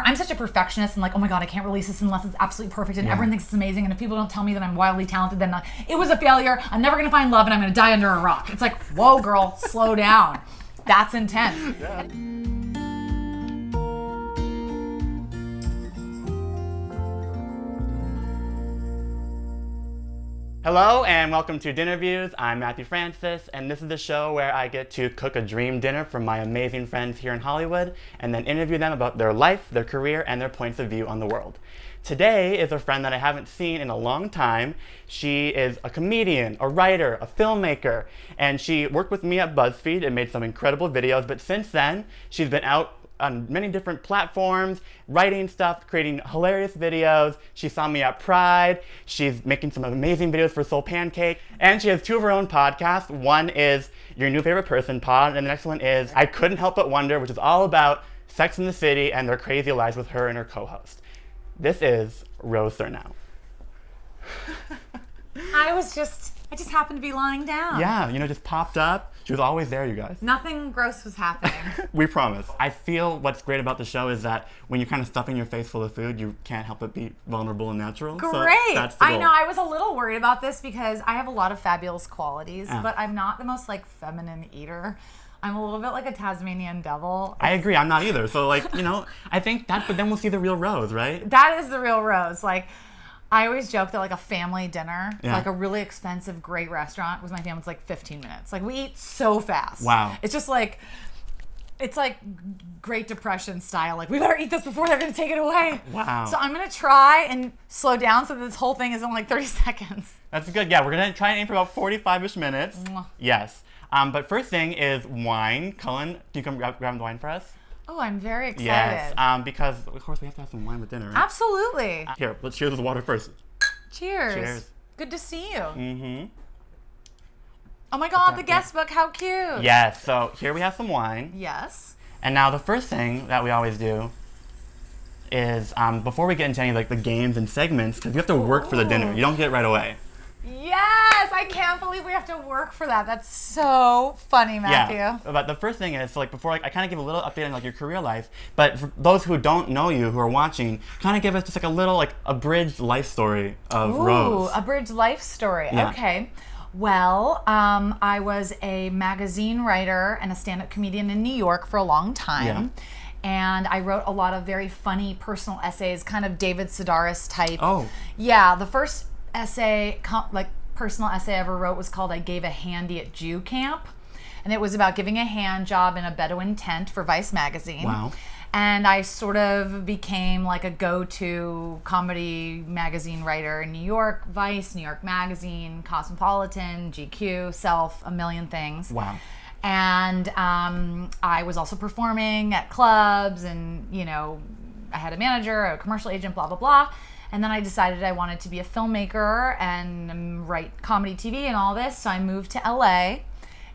I'm such a perfectionist and like, oh my God, I can't release this unless it's absolutely perfect and everyone thinks it's amazing. And if people don't tell me that I'm wildly talented, then it was a failure. I'm never going to find love and I'm going to die under a rock. It's like, whoa, girl, slow down. That's intense. Yeah. Hello and welcome to Dinnerviews. I'm Matthew Francis, and this is the show where I get to cook a dream dinner for my amazing friends here in Hollywood and then interview them about their life, their career, and their points of view on the world. Today is a friend that I haven't seen in a long time. She is a comedian, a writer, a filmmaker, and she worked with me at BuzzFeed and made some incredible videos, but since then, she's been out on many different platforms, writing stuff, creating hilarious videos. She saw me at Pride. She's making some amazing videos for Soul Pancake. And she has two of her own podcasts. One is Your New Favorite Person Pod, and the next one is I Couldn't Help But Wonder, which is all about Sex and the City and their crazy lives with her and her co-host. This is Rose Surnow. I just happened to be lying down. Yeah, just popped up. She was always there, you guys. Nothing gross was happening. We promise. I feel what's great about the show is that when you're kind of stuffing your face full of food, you can't help but be vulnerable and natural. Great. So that's the goal. I know. I was a little worried about this because I have a lot of fabulous qualities, but I'm not the most feminine eater. I'm a little bit like a Tasmanian devil. I agree. I'm not either. So I think that, but then we'll see the real Rose, right? That is the real Rose. I always joke that a family dinner, a really expensive, great restaurant with my family, it's 15 minutes. We eat so fast. Wow. It's just it's Great Depression style. We better eat this before they're going to take it away. Wow. So I'm going to try and slow down so that this whole thing is in 30 seconds. That's good. Yeah, we're going to try and aim for about 45-ish minutes. Mwah. Yes. But first thing is wine. Cullen, can you come grab the wine for us? Oh, I'm very excited. Yes, because of course we have to have some wine with dinner, right? Absolutely. Here, let's cheers with water first. Cheers. Cheers. Good to see you. Mm-hmm. Oh my God, the guest book, how cute. Yes, so here we have some wine. Yes. And now the first thing that we always do is, before we get into any the games and segments, because you have to work for the dinner. You don't get it right away. Yes, I can't believe we have to work for that. That's so funny, Matthew. Yeah, but the first thing is, before I kind of give a little update on your career life, but for those who don't know you, who are watching, kind of give us just a little abridged life story of Rose. Ooh, abridged life story. Yeah. Okay. Well, I was a magazine writer and a stand-up comedian in New York for a long time. Yeah. And I wrote a lot of very funny personal essays, kind of David Sedaris type. Oh. Yeah, the first essay, personal essay I ever wrote was called I Gave a Handy at Jew Camp. And it was about giving a hand job in a Bedouin tent for Vice magazine. Wow. And I sort of became a go-to comedy magazine writer in New York, Vice, New York Magazine, Cosmopolitan, GQ, Self, a million things. Wow. And I was also performing at clubs and, I had a manager, a commercial agent, blah, blah, blah. And then I decided I wanted to be a filmmaker and write comedy TV and all this. So I moved to LA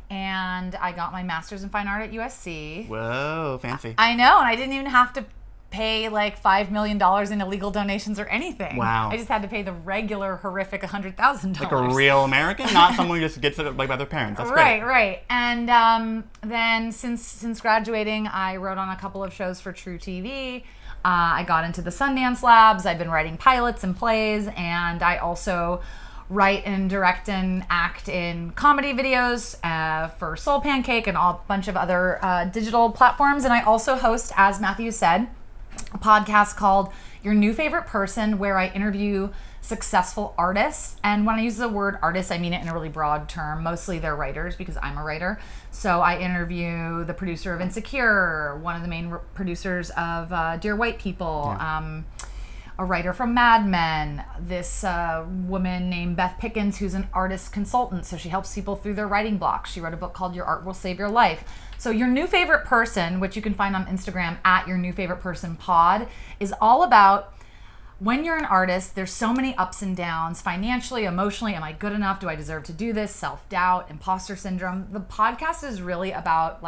and I got my master's in fine art at USC. Whoa, fancy. I know, and I didn't even have to pay $5 million in illegal donations or anything. Wow. I just had to pay the regular horrific $100,000. Like a real American, not someone who just gets it by their parents. That's right, great. Right. And then since graduating, I wrote on a couple of shows for True TV. I got into the Sundance Labs. I've been writing pilots and plays, and I also write and direct and act in comedy videos for Soul Pancake and a bunch of other digital platforms. And I also host, as Matthew said, a podcast called Your New Favorite Person, where I interview successful artists. And when I use the word artist, I mean it in a really broad term. Mostly they're writers because I'm a writer. So I interview the producer of Insecure, one of the main producers of Dear White People, a writer from Mad Men, this woman named Beth Pickens, who's an artist consultant. So she helps people through their writing blocks. She wrote a book called Your Art Will Save Your Life. So Your New Favorite Person, which you can find on Instagram at Your New Favorite Person Pod, is all about when you're an artist, there's so many ups and downs, financially, emotionally. Am I good enough? Do I deserve to do this? Self-doubt, imposter syndrome. The podcast is really about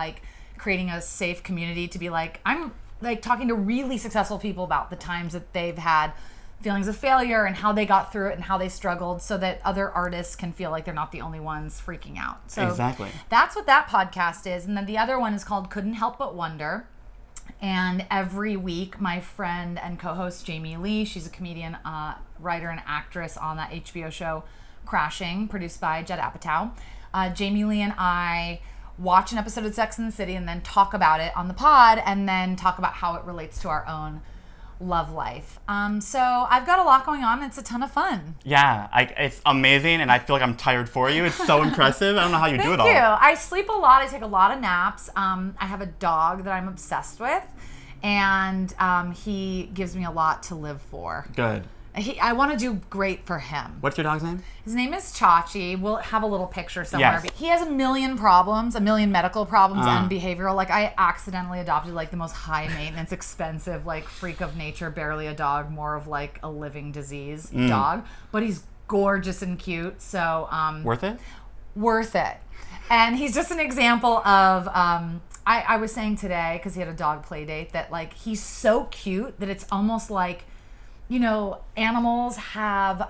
creating a safe community to be I'm talking to really successful people about the times that they've had feelings of failure and how they got through it and how they struggled, so that other artists can feel like they're not the only ones freaking out. So exactly. That's what that podcast is. And then the other one is called Couldn't Help But Wonder. And every week, my friend and co-host Jamie Lee, she's a comedian, writer, and actress on that HBO show Crashing, produced by Judd Apatow. Jamie Lee and I watch an episode of Sex and the City and then talk about it on the pod and then talk about how it relates to our own love life. So I've got a lot going on. It's a ton of fun. Yeah, it's amazing, and I feel like I'm tired for you. It's so impressive. I don't know how you do it all. Thank you. I sleep a lot. I take a lot of naps. I have a dog that I'm obsessed with, and he gives me a lot to live for. Good. I want to do great for him. What's your dog's name? His name is Chachi. We'll have a little picture somewhere. Yes. He has a million problems, a million medical problems and behavioral. Like, I accidentally adopted like the most high maintenance, expensive, like freak of nature, barely a dog, more of like a living disease dog. But he's gorgeous and cute. So Worth it? Worth it. And he's just an example of I was saying today, because he had a dog play date, that like he's so cute that it's almost like, you know, animals have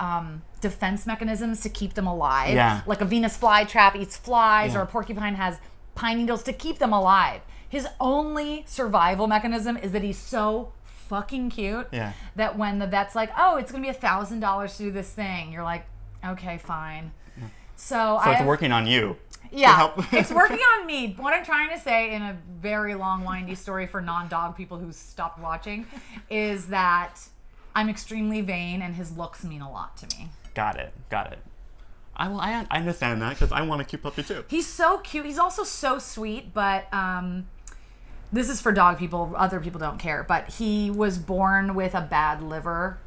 defense mechanisms to keep them alive. Yeah. Like a Venus flytrap eats flies, or a porcupine has pine needles to keep them alive. His only survival mechanism is that he's so fucking cute that when the vet's like, oh, it's going to be $1,000 to do this thing, you're like, okay, fine. Yeah. So it's working on you. Yeah, it's working on me. What I'm trying to say in a very long, windy story for non-dog people who stopped watching is that I'm extremely vain, and his looks mean a lot to me. Got it. I understand that, because I want a cute puppy too. He's so cute. He's also so sweet, but this is for dog people. Other people don't care. But he was born with a bad liver,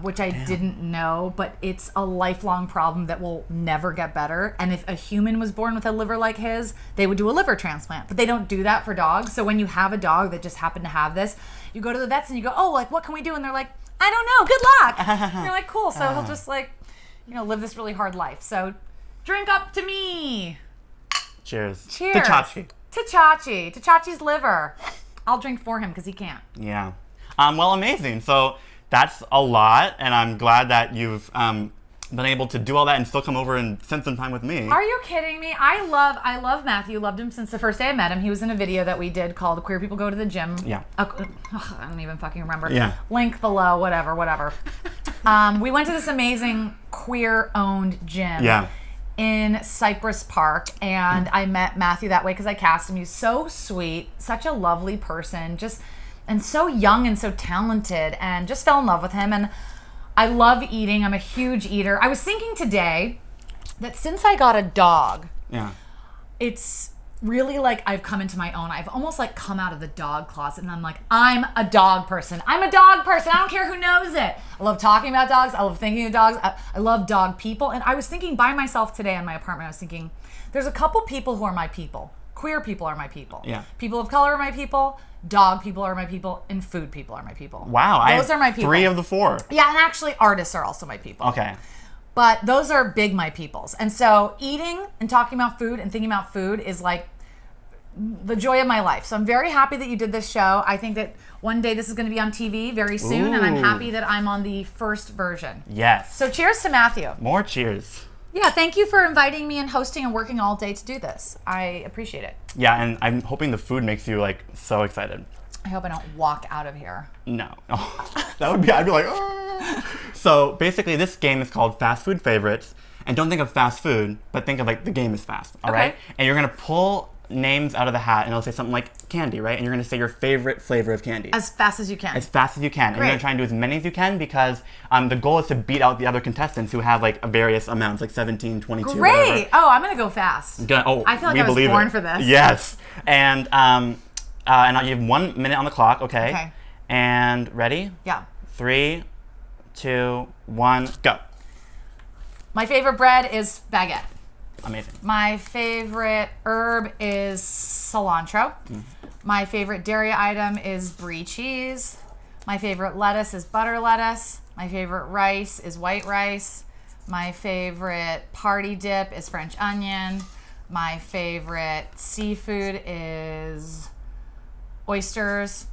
which I didn't know, but it's a lifelong problem that will never get better. And if a human was born with a liver like his, they would do a liver transplant. But they don't do that for dogs. So when you have a dog that just happened to have this, you go to the vets and you go, oh, like, what can we do? And they're like, I don't know. Good luck. And you're like, cool. So he'll just like, you know, live this really hard life. So drink up to me. Cheers. Cheers. To Chachi. To Chachi. To Chachi's liver. I'll drink for him because he can't. Yeah. Well, amazing. So that's a lot, and I'm glad that you've been able to do all that and still come over and spend some time with me. Are you kidding me? I love Matthew. Loved him since the first day I met him. He was in a video that we did called Queer People Go to the Gym. Yeah. I don't even fucking remember. Yeah. Link below, whatever. We went to this amazing queer-owned gym. Yeah. In Cypress Park, and I met Matthew that way because I cast him. He's so sweet, such a lovely person, and so young and so talented, and just fell in love with him. And I love eating. I'm a huge eater. I was thinking today that since I got a dog, it's really like I've come into my own. I've almost like come out of the dog closet, and I'm like, I'm a dog person. I'm a dog person. I don't care who knows it. I love talking about dogs. I love thinking of dogs. I love dog people. And I was thinking by myself today in my apartment, I was thinking, there's a couple people who are my people. Queer people are my people. Yeah. People of color are my people. Dog people are my people. And food people are my people. Wow. Those are my people. 3 of the 4. Yeah, and actually artists are also my people. Okay. But those are big my peoples. And so eating and talking about food and thinking about food is like the joy of my life. So I'm very happy that you did this show. I think that one day this is going to be on TV very soon. And I'm happy that I'm on the first version. Yes. So cheers to Matthew. More cheers. Yeah, thank you for inviting me and hosting and working all day to do this. I appreciate it. Yeah, and I'm hoping the food makes you like so excited. I hope I don't walk out of here. No. That would be, I'd be like, oh. So basically this game is called Fast Food Favorites. And don't think of fast food, but think of like the game is fast, all right? And you're going to pull names out of the hat, and it'll say something like candy, right? And you're going to say your favorite flavor of candy. As fast as you can. As fast as you can. And you're going to try and do as many as you can, because the goal is to beat out the other contestants who have like various amounts, like 17, 22, Great! whatever. Oh, I'm going to go fast. I feel like I was born for this. Yes. And now you have 1 minute on the clock, okay? And ready? Yeah. 3, 2, 1, go. My favorite bread is baguette. Amazing. My favorite herb is cilantro. My favorite dairy item is brie cheese. My favorite lettuce is butter lettuce. My favorite rice is white rice. My favorite party dip is French onion. My favorite seafood is oysters.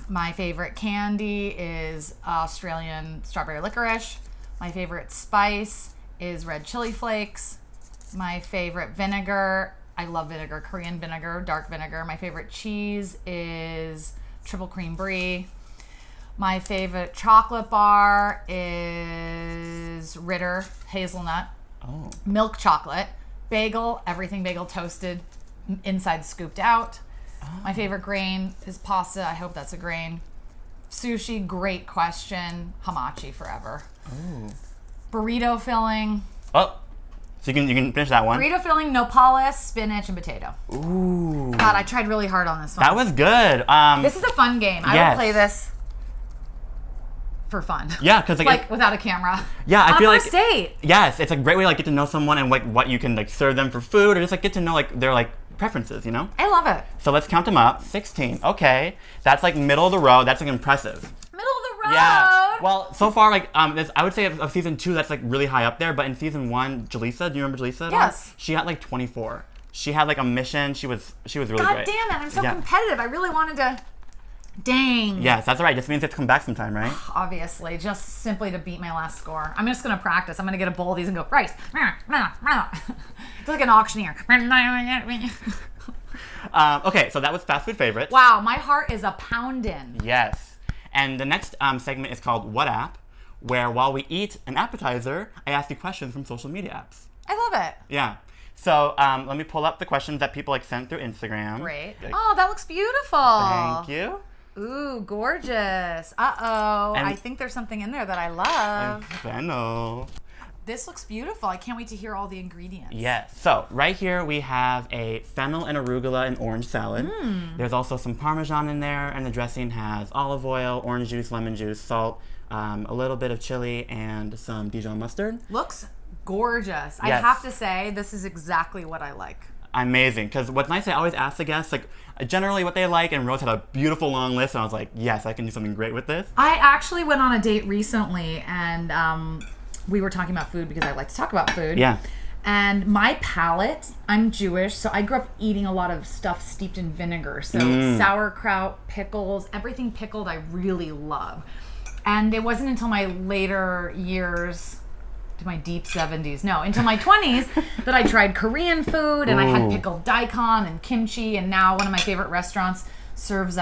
My favorite candy is Australian strawberry licorice. My favorite spice is red chili flakes. My favorite vinegar, I love vinegar, Korean vinegar, dark vinegar. My favorite cheese is triple cream brie. My favorite chocolate bar is Ritter hazelnut. Oh. Milk chocolate. Bagel, everything bagel toasted, inside scooped out. Oh. My favorite grain is pasta. I hope that's a grain. Sushi, great question. Hamachi forever. Oh. Burrito filling. Oh. So you can finish that one. Burrito filling, nopales, spinach, and potato. Ooh. God, I tried really hard on this one. That was good. This is a fun game. I yes. would play this for fun. Yeah, because like without a camera. Yeah, I feel on a like first date. Yes, it's a great way to like get to know someone and like what you can like serve them for food, or just like get to know like their like preferences, you know? I love it. So let's count them up. 16. Okay, that's like middle of the road. That's like impressive. Middle of the road. Yeah. Well, so far like this, I would say of season 2 that's like really high up there, but in season 1, Jaleesa, do you remember Jaleesa? At Yes. all? She got like 24. She had like a mission. She was really God great. damn it! I'm so competitive. I really wanted to. Dang. Yes, that's all right. Just means you have to come back sometime, right? Obviously, just simply to beat my last score. I'm just gonna practice. I'm gonna get a bowl of these and go rice. It's like an auctioneer. Okay, so that was fast food favorites. Wow, my heart is a poundin'. Yes. And the next segment is called What App, where while we eat an appetizer, I ask you questions from social media apps. I love it. Yeah. So let me pull up the questions that people like sent through Instagram. Great. Oh, that looks beautiful. Thank you. Ooh, gorgeous. Uh-oh. I think there's something in there that I love. Fennel. This looks beautiful. I can't wait to hear all the ingredients. Yes. So right here we have a fennel and arugula and orange salad. There's also some Parmesan in there, and the dressing has olive oil, orange juice, lemon juice, salt, a little bit of chili, and some Dijon mustard. Looks gorgeous. Yes. I have to say, this is exactly what I like. Amazing. Because what's nice, I always ask the guests, like, generally what they like, and Rose had a beautiful long list, and I was like, yes, I can do something great with this. I actually went on a date recently, and we were talking about food because I like to talk about food. Yeah. And my palate, I'm Jewish, so I grew up eating a lot of stuff steeped in vinegar. So sauerkraut, pickles, everything pickled I really love. And it wasn't until my later years, to my deep 70s, no, into my 20s, that I tried Korean food, and I had pickled daikon and kimchi, and now one of my favorite restaurants serves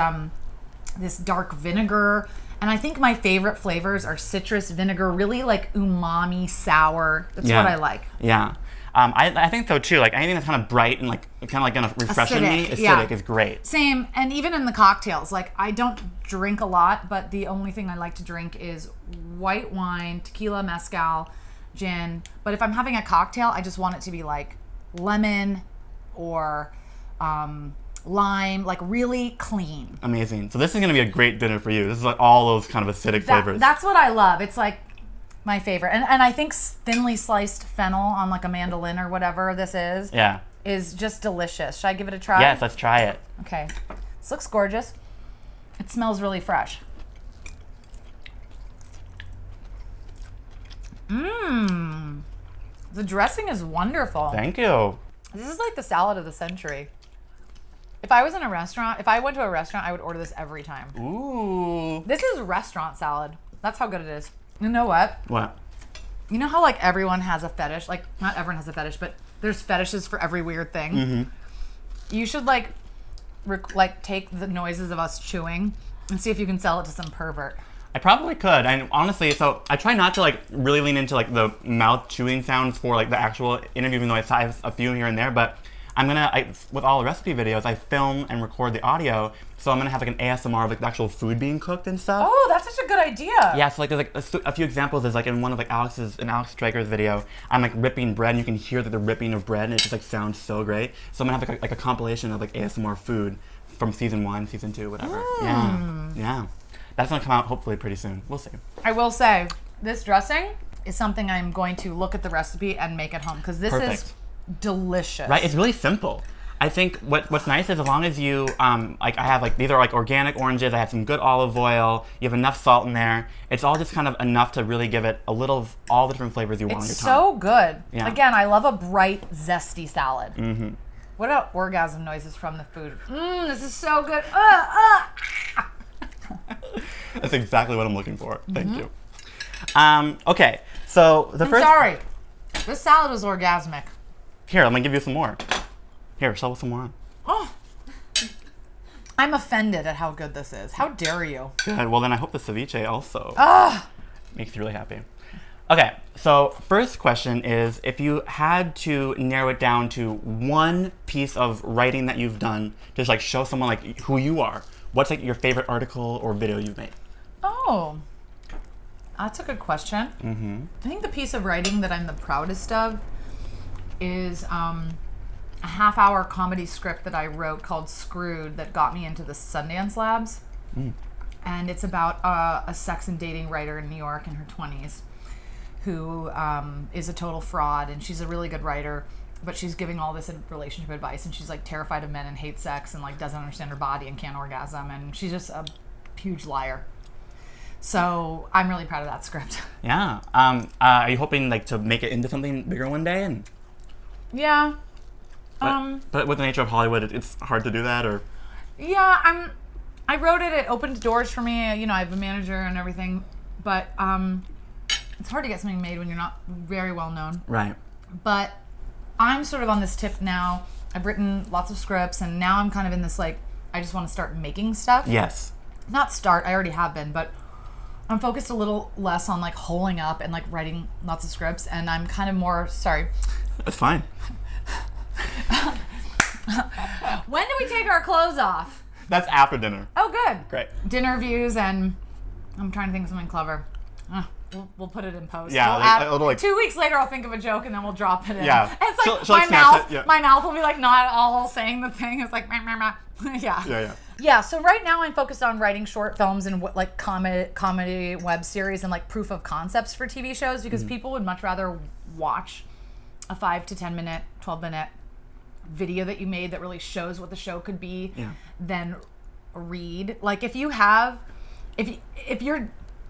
this dark vinegar. And I think my favorite flavors are citrus, vinegar, really like umami, sour. That's what I like. Yeah. I think so too. Like anything that's kind of bright and like kind of like gonna refresh me, acidic is great. Same, and even in the cocktails, like I don't drink a lot, but the only thing I like to drink is white wine, tequila, mezcal, gin. But if I'm having a cocktail, I just want it to be like lemon or lime, like really clean. Amazing. So this is gonna be a great dinner for you. This is like all those kind of acidic flavors. That's what I love. It's like my favorite. And I think thinly sliced fennel on like a mandolin or whatever this is just delicious. Should I give it a try? Yes, let's try it. Okay. This looks gorgeous. It smells really fresh. Mmm. The dressing is wonderful. Thank you. This is like the salad of the century. If I was in a restaurant, if I went to a restaurant, I would order this every time. Ooh. This is restaurant salad. That's how good it is. You know what? What? You know how like everyone has a fetish? Like not everyone has a fetish, but there's fetishes for every weird thing. Mm-hmm. You should like take the noises of us chewing and see if you can sell it to some pervert. I probably could. And honestly, so I try not to like really lean into like the mouth chewing sounds for like the actual interview, even though I have a few here and there. But I'm gonna, with all the recipe videos, I film and record the audio. So I'm gonna have like an ASMR of like the actual food being cooked and stuff. Oh, that's such a good idea. Yeah, so like there's like a few examples. There's like in one of like Alex Stryker's video, I'm like ripping bread, and you can hear like the ripping of bread, and it just like sounds so great. So I'm gonna have like a compilation of like ASMR food from season 1, season 2, whatever. Yeah. That's gonna come out hopefully pretty soon. We'll see. I will say, this dressing is something I'm going to look at the recipe and make at home because this is delicious. Right? It's really simple. I think what's nice is as long as you like I have like these are like organic oranges. I have some good olive oil. You have enough salt in there. It's all just kind of enough to really give it a little of all the different flavors you want on your tongue. It's so good. Yeah. Again, I love a bright, zesty salad. Mm-hmm. What about orgasm noises from the food? This is so good. That's exactly what I'm looking for. Thank you. Okay, so I'm sorry. This salad was orgasmic. Here, I'm gonna give you some more. Here, show us some more on. Oh, I'm offended at how good this is. How dare you? Good. Well, then I hope the ceviche also Ah, makes you really happy. Okay, so first question is, if you had to narrow it down to one piece of writing that you've done to just like show someone like who you are, what's like your favorite article or video you've made? oh, that's a good question. Mm-hmm. I think the piece of writing that I'm the proudest of is a half-hour comedy script that I wrote called Screwed that got me into the Sundance Labs. And it's about a sex and dating writer in New York in her 20s who is a total fraud, and she's a really good writer, but she's giving all this relationship advice, and she's like terrified of men and hates sex and like doesn't understand her body and can't orgasm, and she's just a huge liar. So I'm really proud of that script. Yeah. Are you hoping like to make it into something bigger one day? And Yeah. but with the nature of Hollywood, it's hard to do that, or Yeah, I wrote it. It opened doors for me. You know, I have a manager and everything, but it's hard to get something made when you're not very well known. right. But I'm sort of on this tip now. I've written lots of scripts, and now I'm kind of in this like I just want to start making stuff. Yes. Not start. I already have been, but I'm focused a little less on like holing up and like writing lots of scripts, and I'm kind of more sorry. That's fine. When do we take our clothes off? That's after dinner. Oh, good. Great. Dinnerviews, and I'm trying to think of something clever. We'll put it in post. Yeah, We'll like, add, a little, like 2 weeks later, I'll think of a joke and then we'll drop it in. Yeah. And it's like She'll, like, snatch it, yeah. my mouth will be like not all saying the thing. It's like meh, meh, meh. Yeah. Yeah. Yeah. So right now I'm focused on writing short films and like comedy web series and like proof of concepts for TV shows because people would much rather watch a 5 to 10 minute, 12-minute video that you made that really shows what the show could be than read. Like if you're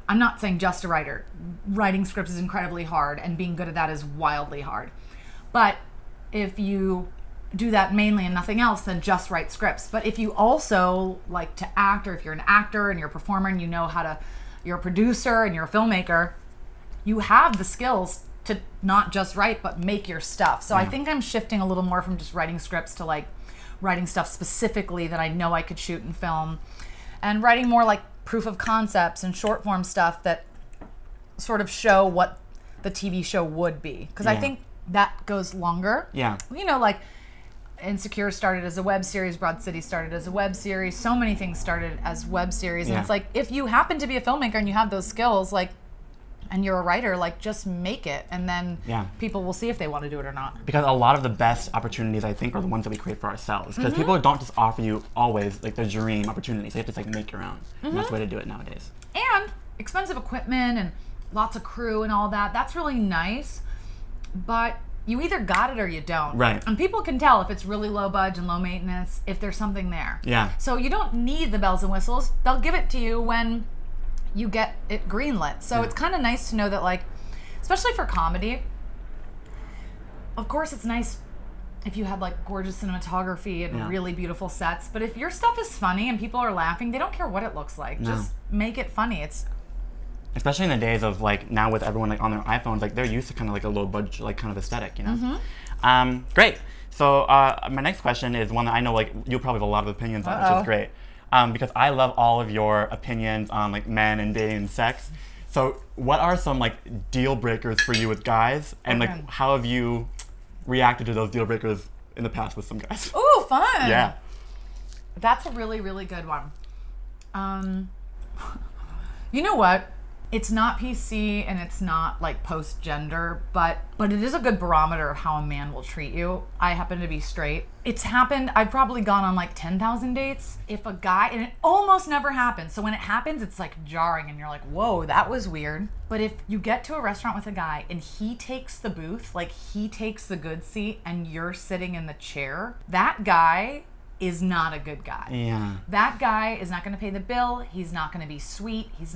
I'm not saying just a writer. Writing scripts is incredibly hard, and being good at that is wildly hard. But if you do that mainly and nothing else, then just write scripts. But if you also like to act, or if you're an actor and you're a performer and you know how to, you're a producer and you're a filmmaker, you have the skills to not just write, but make your stuff. So I think I'm shifting a little more from just writing scripts to like writing stuff specifically that I know I could shoot and film, and writing more like proof of concepts and short form stuff that sort of show what the TV show would be. Because I think that goes longer. Yeah. You know, like Insecure started as a web series, Broad City started as a web series, so many things started as web series. And it's like, if you happen to be a filmmaker and you have those skills, like, and you're a writer, like just make it, and then people will see if they want to do it or not. Because a lot of the best opportunities, I think, are the ones that we create for ourselves. Because people don't just offer you always like their dream opportunities. You have to like make your own. And that's the way to do it nowadays. And expensive equipment and lots of crew and all that. That's really nice, but you either got it or you don't. Right. And people can tell if it's really low budget and low maintenance, if there's something there. Yeah. So you don't need the bells and whistles. They'll give it to you when you get it greenlit. So it's kind of nice to know that, like, especially for comedy, of course it's nice if you have like gorgeous cinematography and really beautiful sets, but if your stuff is funny and people are laughing, they don't care what it looks like. Just make it funny. It's especially in the days of like now with everyone like on their iPhones, like they're used to kind of like a low budget like kind of aesthetic, you know. Great. So my next question is one that I know like you'll probably have a lot of opinions on, which is great. Because I love all of your opinions on like men and dating and sex. So what are some like deal breakers for you with guys, and like how have you reacted to those deal breakers in the past with some guys? ooh, fun. Yeah. That's a really, really good one. You know what? It's not PC and it's not like post-gender, but it is a good barometer of how a man will treat you. I happen to be straight. It's happened, I've probably gone on like 10,000 dates. If a guy, and it almost never happens. So when it happens, it's like jarring and you're like, whoa, that was weird. But if you get to a restaurant with a guy and he takes the booth, like he takes the good seat and you're sitting in the chair, that guy is not a good guy. Yeah. That guy is not gonna pay the bill. He's not gonna be sweet. It's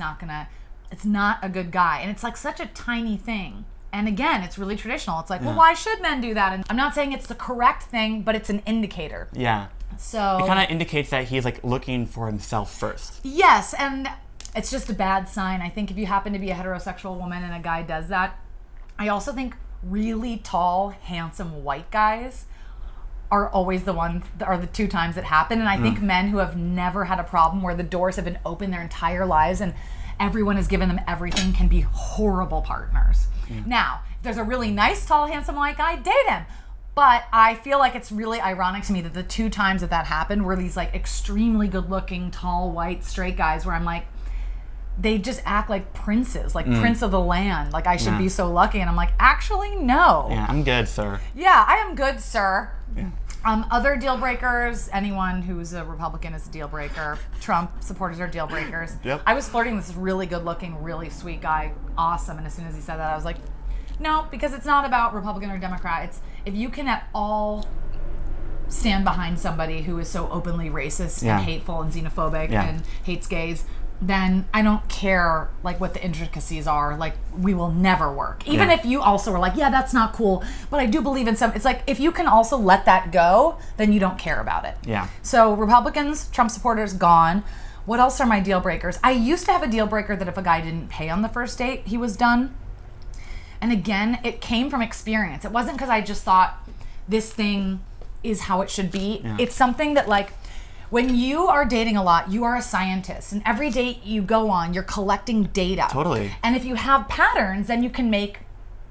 not a good guy. And it's like such a tiny thing. And again, it's really traditional. It's like, well, why should men do that? And I'm not saying it's the correct thing, but it's an indicator. Yeah. So it kind of indicates that he's like looking for himself first. Yes, and it's just a bad sign. I think if you happen to be a heterosexual woman and a guy does that, I also think really tall, handsome white guys are always the 2 times that happen. And I think men who have never had a problem where the doors have been open their entire lives and everyone has given them everything can be horrible partners. Now, if there's a really nice, tall, handsome white guy, date him. But I feel like it's really ironic to me that the 2 times that happened were these like extremely good-looking, tall, white, straight guys where I'm like, they just act like princes, like prince of the land. Like I should be so lucky. And I'm like, actually, no. Yeah, I'm good, sir. Yeah, I am good, sir. Yeah. Other deal breakers, anyone who's a Republican is a deal breaker. Trump supporters are deal breakers. Yep. I was flirting with this really good looking, really sweet guy. Awesome. And as soon as he said that, I was like, no, because it's not about Republican or Democrat. It's if you can at all stand behind somebody who is so openly racist and hateful and xenophobic and hates gays, then I don't care like what the intricacies are. Like we will never work. Even if you also are like, yeah, that's not cool, but I do believe in some. It's like if you can also let that go, then you don't care about it. Yeah. So Republicans, Trump supporters, gone. What else are my deal breakers? I used to have a deal breaker that if a guy didn't pay on the first date, he was done. And again, it came from experience. It wasn't because I just thought this thing is how it should be. Yeah. It's something that like, when you are dating a lot, you are a scientist. And every date you go on, you're collecting data. Totally. And if you have patterns, then you can make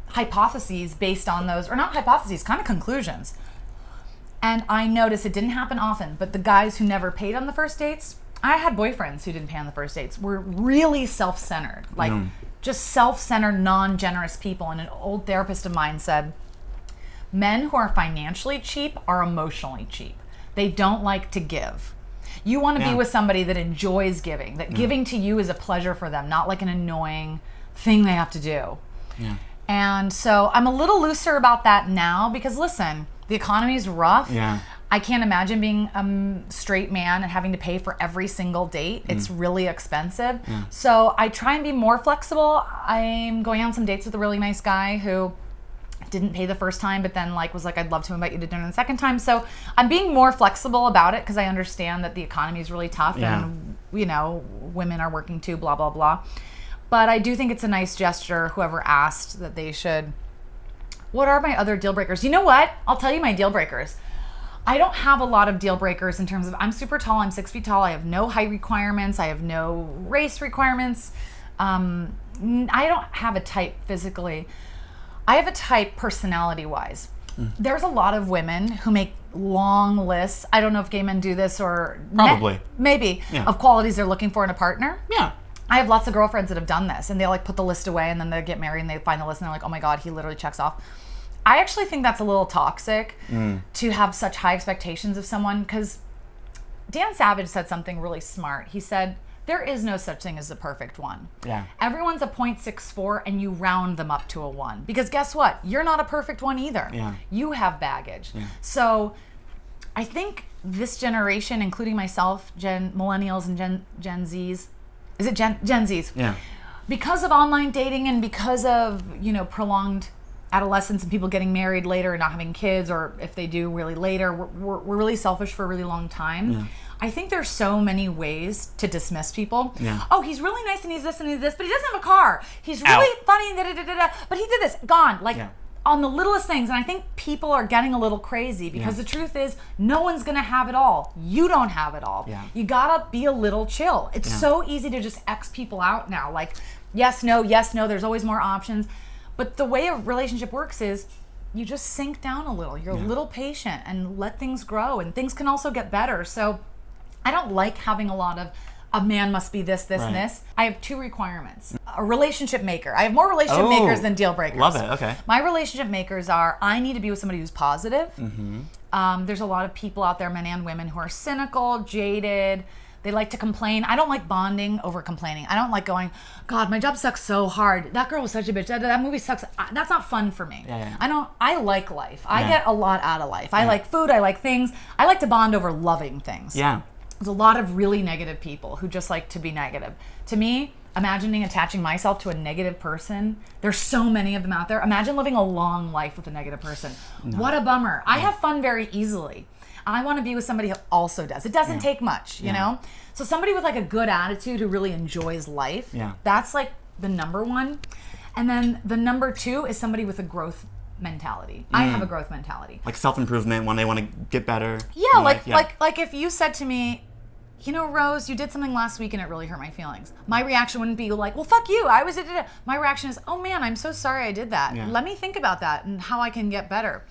hypotheses based on those, or not hypotheses, kind of conclusions. And I noticed it didn't happen often, but the guys who never paid on the first dates, I had boyfriends who didn't pay on the first dates, were really self-centered. Like just self-centered, non-generous people. And an old therapist of mine said, men who are financially cheap are emotionally cheap. They don't like to give. You want to be with somebody that enjoys giving, that giving to you is a pleasure for them, not like an annoying thing they have to do. Yeah. And so I'm a little looser about that now because listen, the economy is rough. Yeah. I can't imagine being a straight man and having to pay for every single date. It's really expensive. Yeah. So I try and be more flexible. I'm going on some dates with a really nice guy who didn't pay the first time, but then was like, I'd love to invite you to dinner the second time. So I'm being more flexible about it because I understand that the economy is really tough and, women are working too, blah, blah, blah. But I do think it's a nice gesture, whoever asked, that they should. What are my other deal breakers? You know what? I'll tell you my deal breakers. I don't have a lot of deal breakers in terms of I'm super tall, I'm 6 feet tall, I have no height requirements, I have no race requirements. I don't have a type physically. I have a type personality-wise. There's a lot of women who make long lists. I don't know if gay men do this or... Probably. Maybe. Yeah. Of qualities they're looking for in a partner. Yeah. I have lots of girlfriends that have done this, and they put the list away, and then they get married, and they find the list, and they're like, oh my God, he literally checks off. I actually think that's a little toxic to have such high expectations of someone, because Dan Savage said something really smart. He said, there is no such thing as the perfect one. Yeah. Everyone's a 0.64 and you round them up to a 1. Because guess what? You're not a perfect one either. Yeah. You have baggage. Yeah. So I think this generation, including myself, millennials and Gen Zs, is it Gen Zs? Yeah. Because of online dating and because of, prolonged adolescence and people getting married later and not having kids, or if they do really later, we're really selfish for a really long time. Yeah. I think there's so many ways to dismiss people. Yeah. Oh, he's really nice and he's this and he's this, but he doesn't have a car. He's really funny, but he did this. Gone. On the littlest things. And I think people are getting a little crazy because the truth is no one's going to have it all. You don't have it all. Yeah. You got to be a little chill. It's so easy to just X people out now. Yes, no, there's always more options. But the way a relationship works is you just sink down a little. You're a little patient and let things grow, and things can also get better. So I don't like having a lot of a man must be this, and this. I have 2 requirements. A relationship maker. I have more relationship makers than deal breakers. Love it. Okay. My relationship makers are I need to be with somebody who's positive. Mm-hmm. There's a lot of people out there, men and women, who are cynical, jaded. They like to complain. I don't like bonding over complaining. I don't like going, God, my job sucks so hard. That girl was such a bitch. That movie sucks. That's not fun for me. Yeah. I like life. I get a lot out of life. I like food. I like things. I like to bond over loving things. Yeah. There's a lot of really negative people who just like to be negative. To me, imagining attaching myself to a negative person, there's so many of them out there. Imagine living a long life with a negative person. No. What a bummer. I have fun very easily. I want to be with somebody who also does. It doesn't take much, you know? So somebody with a good attitude who really enjoys life, that's the number one. And then the number 2 is somebody with a growth mentality. I have a growth mentality. Like self-improvement when they want to get better. Yeah, in life. like if you said to me, you know, Rose, you did something last week and it really hurt my feelings. My reaction wouldn't be like, well, fuck you. My reaction is, oh man, I'm so sorry I did that. Yeah. Let me think about that and how I can get better.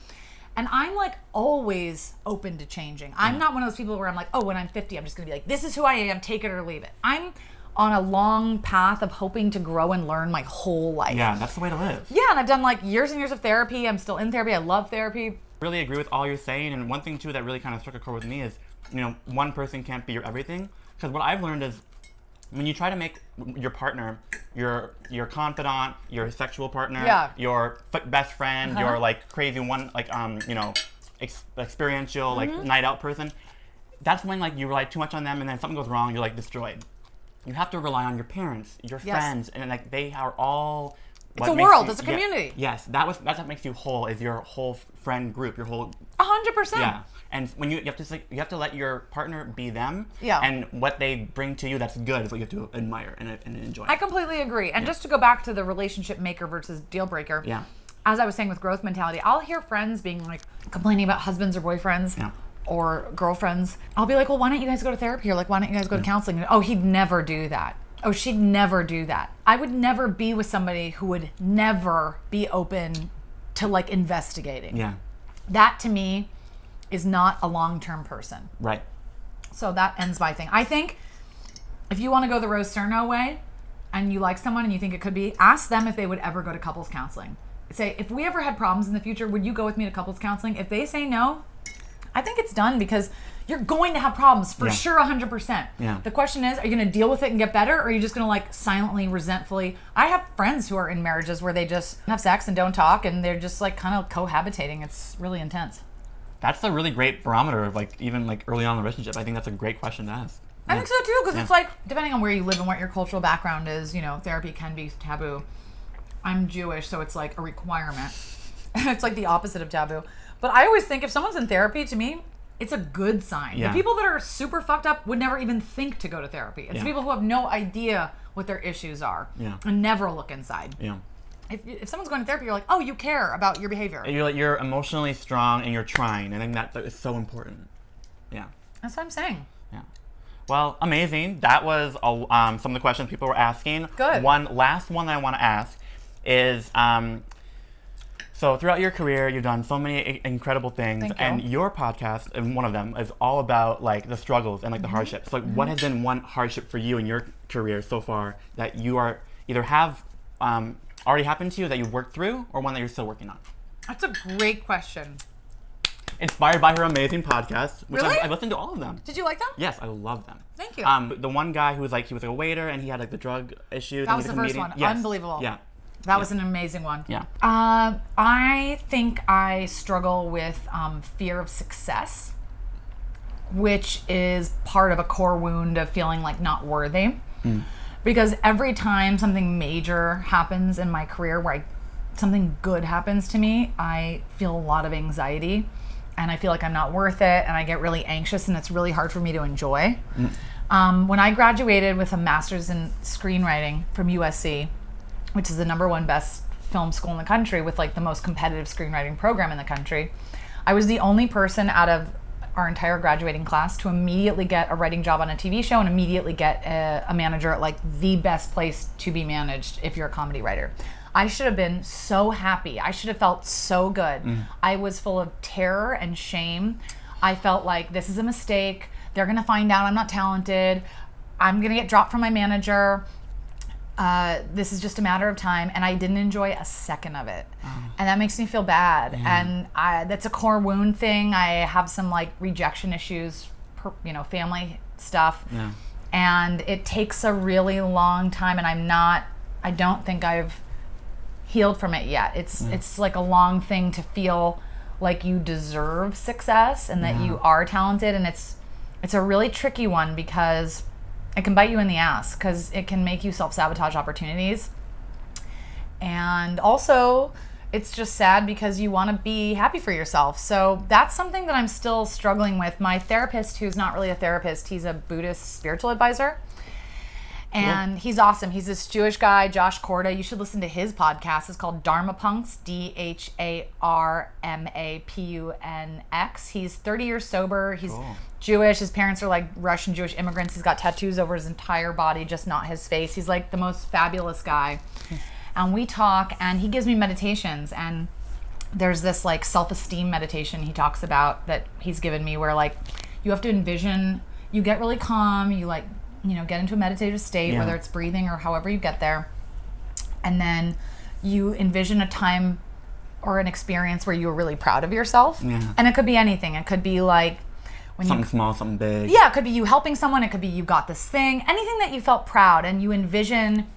And I'm like always open to changing. I'm not one of those people where I'm like, oh, when I'm 50, I'm just going to be like, this is who I am, take it or leave it. I'm on a long path of hoping to grow and learn my whole life. Yeah, that's the way to live. Yeah, and I've done like years and years of therapy. I'm still in therapy. I love therapy. Really agree with all you're saying. And one thing too that really kind of struck a chord with me is, you know, one person can't be your everything. Because what I've learned is when you try to make your partner your confidant, your sexual partner, your best friend, your like crazy one, like you know, experiential like night out person, that's when like you rely too much on them, and then something goes wrong, you're like destroyed. You have to rely on your parents, your friends, and like they are all. It's a world. It's a community. Yes, that's what makes you whole. Is your whole friend group, your whole. 100%. Yeah. And when you have to let your partner be them, yeah. And what they bring to you that's good is what you have to admire and enjoy. I completely agree. And just to go back to the relationship maker versus deal breaker, as I was saying with growth mentality, I'll hear friends being like complaining about husbands or boyfriends or girlfriends. I'll be like, well, why don't you guys go to therapy? Or like, why don't you guys go to counseling? Oh, he'd never do that. Oh, she'd never do that. I would never be with somebody who would never be open to like investigating. Yeah. That to me is not a long-term person. Right. So that ends my thing. I think if you want to go the Rose Surnow way and you like someone and you think it could be, ask them if they would ever go to couples counseling. Say, if we ever had problems in the future, would you go with me to couples counseling? If they say no, I think it's done because you're going to have problems for sure 100%. Yeah. The question is, are you going to deal with it and get better, or are you just going to like silently, resentfully? I have friends who are in marriages where they just have sex and don't talk and they're just like kind of cohabitating. It's really intense. That's a really great barometer of like even like early on in the relationship. I think that's a great question to ask. I think so too, because it's like depending on where you live and what your cultural background is, you know, therapy can be taboo. I'm Jewish, so it's like a requirement. It's like the opposite of taboo. But I always think if someone's in therapy, to me, it's a good sign. Yeah. The people that are super fucked up would never even think to go to therapy. It's people who have no idea what their issues are and never look inside. Yeah. If someone's going to therapy, you're like, oh, you care about your behavior. You're emotionally strong and you're trying. I think that is so important. Yeah. That's what I'm saying. Yeah. Well, amazing. That was some of the questions people were asking. Good. One last one that I want to ask is, so throughout your career, you've done so many incredible things. Thank you. And your podcast, and one of them, is all about like the struggles and like the hardships. Like what has been one hardship for you in your career so far that you are either have already happened to you that you've worked through, or one that you're still working on? That's a great question. Inspired by her amazing podcast, which Really? I've listened to all of them. Did you like them? Yes, I love them. Thank you. The one guy who was like, he was like a waiter and he had like the drug issues. That and was he the a first comedian. one. Yes. Unbelievable. Yeah. That was an amazing one. Yeah. I think I struggle with fear of success, which is part of a core wound of feeling like not worthy. Because every time something major happens in my career where something good happens to me, I feel a lot of anxiety and I feel like I'm not worth it and I get really anxious and it's really hard for me to enjoy. When I graduated with a master's in screenwriting from USC, which is the #1 best film school in the country with like the most competitive screenwriting program in the country, I was the only person out of our entire graduating class to immediately get a writing job on a TV show and immediately get a manager at like the best place to be managed if you're a comedy writer. I should have been so happy. I should have felt so good. I was full of terror and shame. I felt like this is a mistake. They're gonna find out I'm not talented. I'm gonna get dropped from my manager. This is just a matter of time, and I didn't enjoy a second of it. And that makes me feel bad. And that's a core wound thing. I have some like rejection issues, family stuff. And it takes a really long time, and I don't think I've healed from it yet. It's like a long thing to feel like you deserve success and that you are talented, and it's a really tricky one because it can bite you in the ass because it can make you self-sabotage opportunities. And also, it's just sad because you want to be happy for yourself. So that's something that I'm still struggling with. My therapist, who's not really a therapist, he's a Buddhist spiritual advisor. And he's awesome. He's this Jewish guy, Josh Korda. You should listen to his podcast. It's called Dharma Punks, DHARMAPUNX. He's 30 years sober. He's Jewish. His parents are like Russian Jewish immigrants. He's got tattoos over his entire body, just not his face. He's like the most fabulous guy. And we talk, and he gives me meditations. And there's this like self-esteem meditation he talks about that he's given me where like you have to envision, you get really calm, you like, you know, get into a meditative state, whether it's breathing or however you get there. And then you envision a time or an experience where you were really proud of yourself. Yeah. And it could be anything. It could be like when something small, something big. Yeah, it could be you helping someone. It could be you got this thing. Anything that you felt proud, and you envision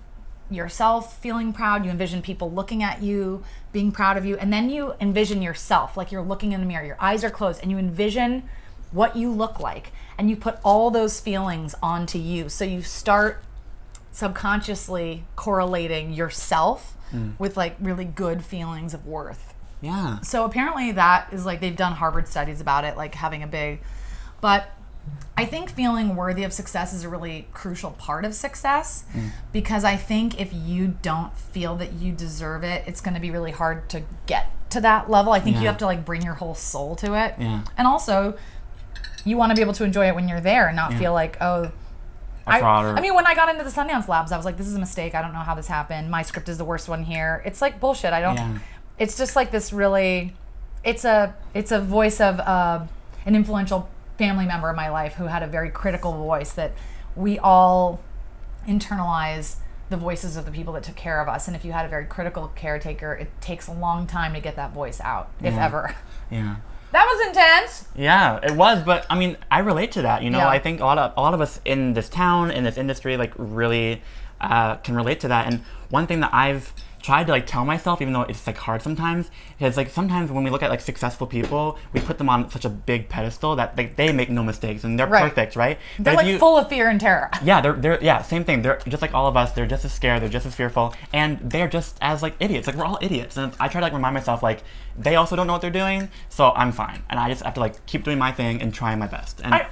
yourself feeling proud. You envision people looking at you, being proud of you. And then you envision yourself, like you're looking in the mirror. Your eyes are closed, and you envision what you look like. And you put all those feelings onto you. So you start subconsciously correlating yourself with like really good feelings of worth. Yeah. So apparently that is like, they've done Harvard studies about it, like having a big, but I think feeling worthy of success is a really crucial part of success, because I think if you don't feel that you deserve it, it's going to be really hard to get to that level. I think you have to like bring your whole soul to it. Yeah. And also, you want to be able to enjoy it when you're there and not feel like, oh, I mean, when I got into the Sundance Labs, I was like, this is a mistake. I don't know how this happened. My script is the worst one here. It's like bullshit. It's just like this really, it's a voice of an influential family member of my life who had a very critical voice, that we all internalize the voices of the people that took care of us. And if you had a very critical caretaker, it takes a long time to get that voice out, if ever. Yeah. That was intense. Yeah, it was, but I mean, I relate to that. You know, I think a lot of us in this town, in this industry, like really can relate to that. And one thing that I've tried to like tell myself, even though it's like hard sometimes, is like sometimes when we look at like successful people, we put them on such a big pedestal that they make no mistakes and they're perfect, right? They're like full of fear and terror. Yeah, they're same thing. They're just like all of us. They're just as scared. They're just as fearful, and they're just as like idiots. Like we're all idiots, and I try to like remind myself like they also don't know what they're doing, so I'm fine, and I just have to like keep doing my thing and trying my best, and it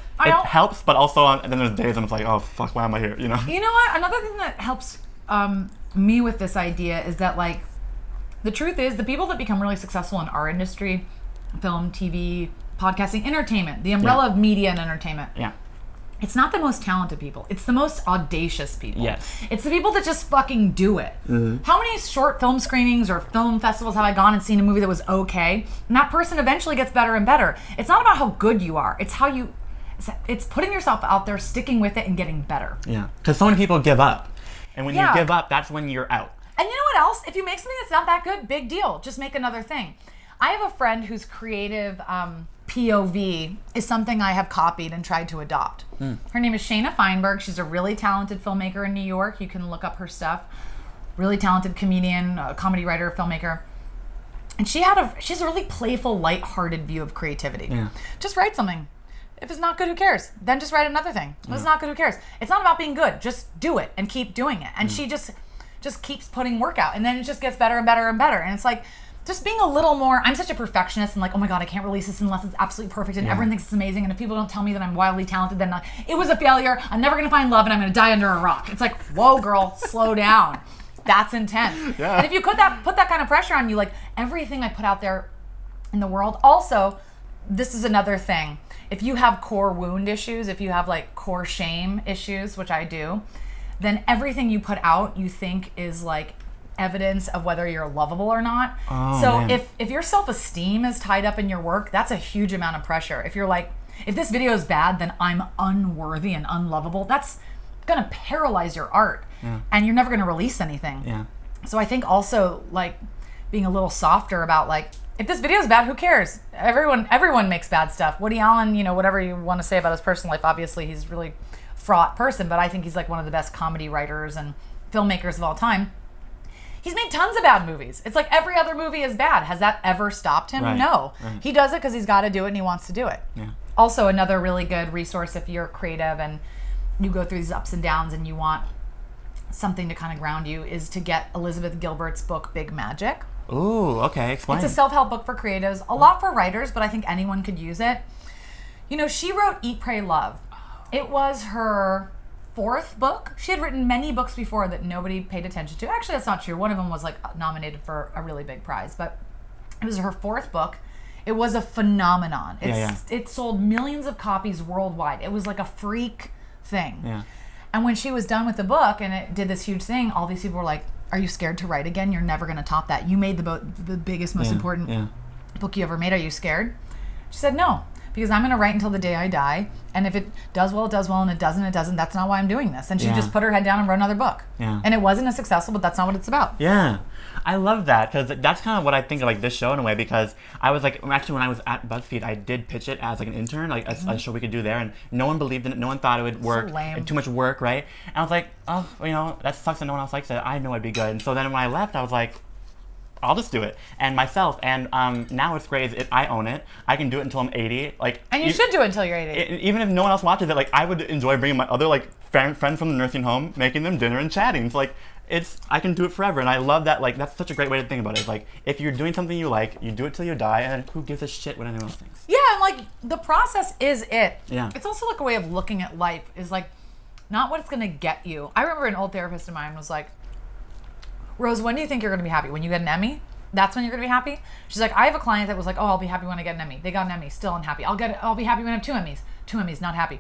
helps. But also, then there's days I'm just like, oh fuck, why am I here? You know? You know what? Another thing that helps me with this idea is that like the truth is the people that become really successful in our industry, film, TV, podcasting, entertainment, the umbrella of media and entertainment. Yeah. It's not the most talented people. It's the most audacious people. Yes. It's the people that just fucking do it. Mm-hmm. How many short film screenings or film festivals have I gone and seen a movie that was okay? And that person eventually gets better and better. It's not about how good you are. It's how you, it's putting yourself out there, sticking with it, and getting better. Yeah. Because so many people give up. And when you give up, that's when you're out. And you know what else? If you make something that's not that good, big deal. Just make another thing. I have a friend whose creative POV is something I have copied and tried to adopt. Her name is Shayna Feinberg. She's a really talented filmmaker in New York. You can look up her stuff. Really talented comedian, comedy writer, filmmaker. And she has a really playful, lighthearted view of creativity. Yeah. Just write something. If it's not good, who cares? Then just write another thing. If it's not good, who cares? It's not about being good. Just do it and keep doing it. And she just keeps putting work out. And then it just gets better and better and better. And it's like, just being a little more, I'm such a perfectionist and like, oh my God, I can't release this unless it's absolutely perfect and everyone thinks it's amazing. And if people don't tell me that I'm wildly talented, then it was a failure. I'm never going to find love and I'm going to die under a rock. It's like, whoa, girl, slow down. That's intense. Yeah. And if you put that kind of pressure on you, like everything I put out there in the world. Also, this is another thing. If you have core wound issues, if you have like core shame issues, which I do, then everything you put out you think is like evidence of whether you're lovable or not. Oh, so man. If your self-esteem is tied up in your work, that's a huge amount of pressure. If you're like, if this video is bad, then I'm unworthy and unlovable, that's gonna paralyze your art. And you're never gonna release anything. Yeah. So I think also like being a little softer about like, if this video is bad, who cares? Everyone makes bad stuff. Woody Allen, you know, whatever you want to say about his personal life, obviously he's a really fraught person, but I think he's like one of the best comedy writers and filmmakers of all time. He's made tons of bad movies. It's like every other movie is bad. Has that ever stopped him? Right. No. Right. He does it because he's got to do it and he wants to do it. Yeah. Also, another really good resource if you're creative and you go through these ups and downs and you want something to kind of ground you is to get Elizabeth Gilbert's book, Big Magic. Ooh, okay, explain. It's a self-help book for creatives. A lot for writers, but I think anyone could use it. You know, she wrote Eat, Pray, Love. It was her 4th book. She had written many books before that nobody paid attention to. Actually, that's not true. One of them was like nominated for a really big prize, but it was her 4th book. It was a phenomenon. It sold millions of copies worldwide. It was like a freak thing. Yeah. And when she was done with the book and it did this huge thing, all these people were like, "Are you scared to write again? You're never going to top that. You made the biggest, most important book you ever made. Are you scared?" She said, "No, because I'm going to write until the day I die. And if it does well, it does well. And it doesn't, it doesn't. That's not why I'm doing this." And she just put her head down and wrote another book. Yeah. And it wasn't as successful, but that's not what it's about. Yeah. I love that because that's kind of what I think of like this show in a way, because I was like, actually when I was at BuzzFeed, I did pitch it as like an intern, like a show we could do there, and no one believed in it. No one thought it would work. So lame. And too much work, right? And I was like, oh, that sucks that no one else likes it. I know I'd be good. And so then when I left, I was like, I'll just do it and myself. And now what's great is I own it. I can do it until I'm 80. And you should do it until you're 80. Even if no one else watches it, like I would enjoy bringing my other like friends from the nursing home, making them dinner and chatting. It's like I can do it forever, and I love that. Like that's such a great way to think about it. It's like if you're doing something you like, you do it till you die, and then who gives a shit what anyone else thinks? Yeah, and like the process is it. Yeah. It's also like a way of looking at life. Is like not what it's gonna get you. I remember an old therapist of mine was like, "Rose, when do you think you're gonna be happy? When you get an Emmy? That's when you're gonna be happy?" She's like, "I have a client that was like, oh, I'll be happy when I get an Emmy. They got an Emmy, still unhappy. I'll be happy when I have 2 Emmys. 2 Emmys, not happy."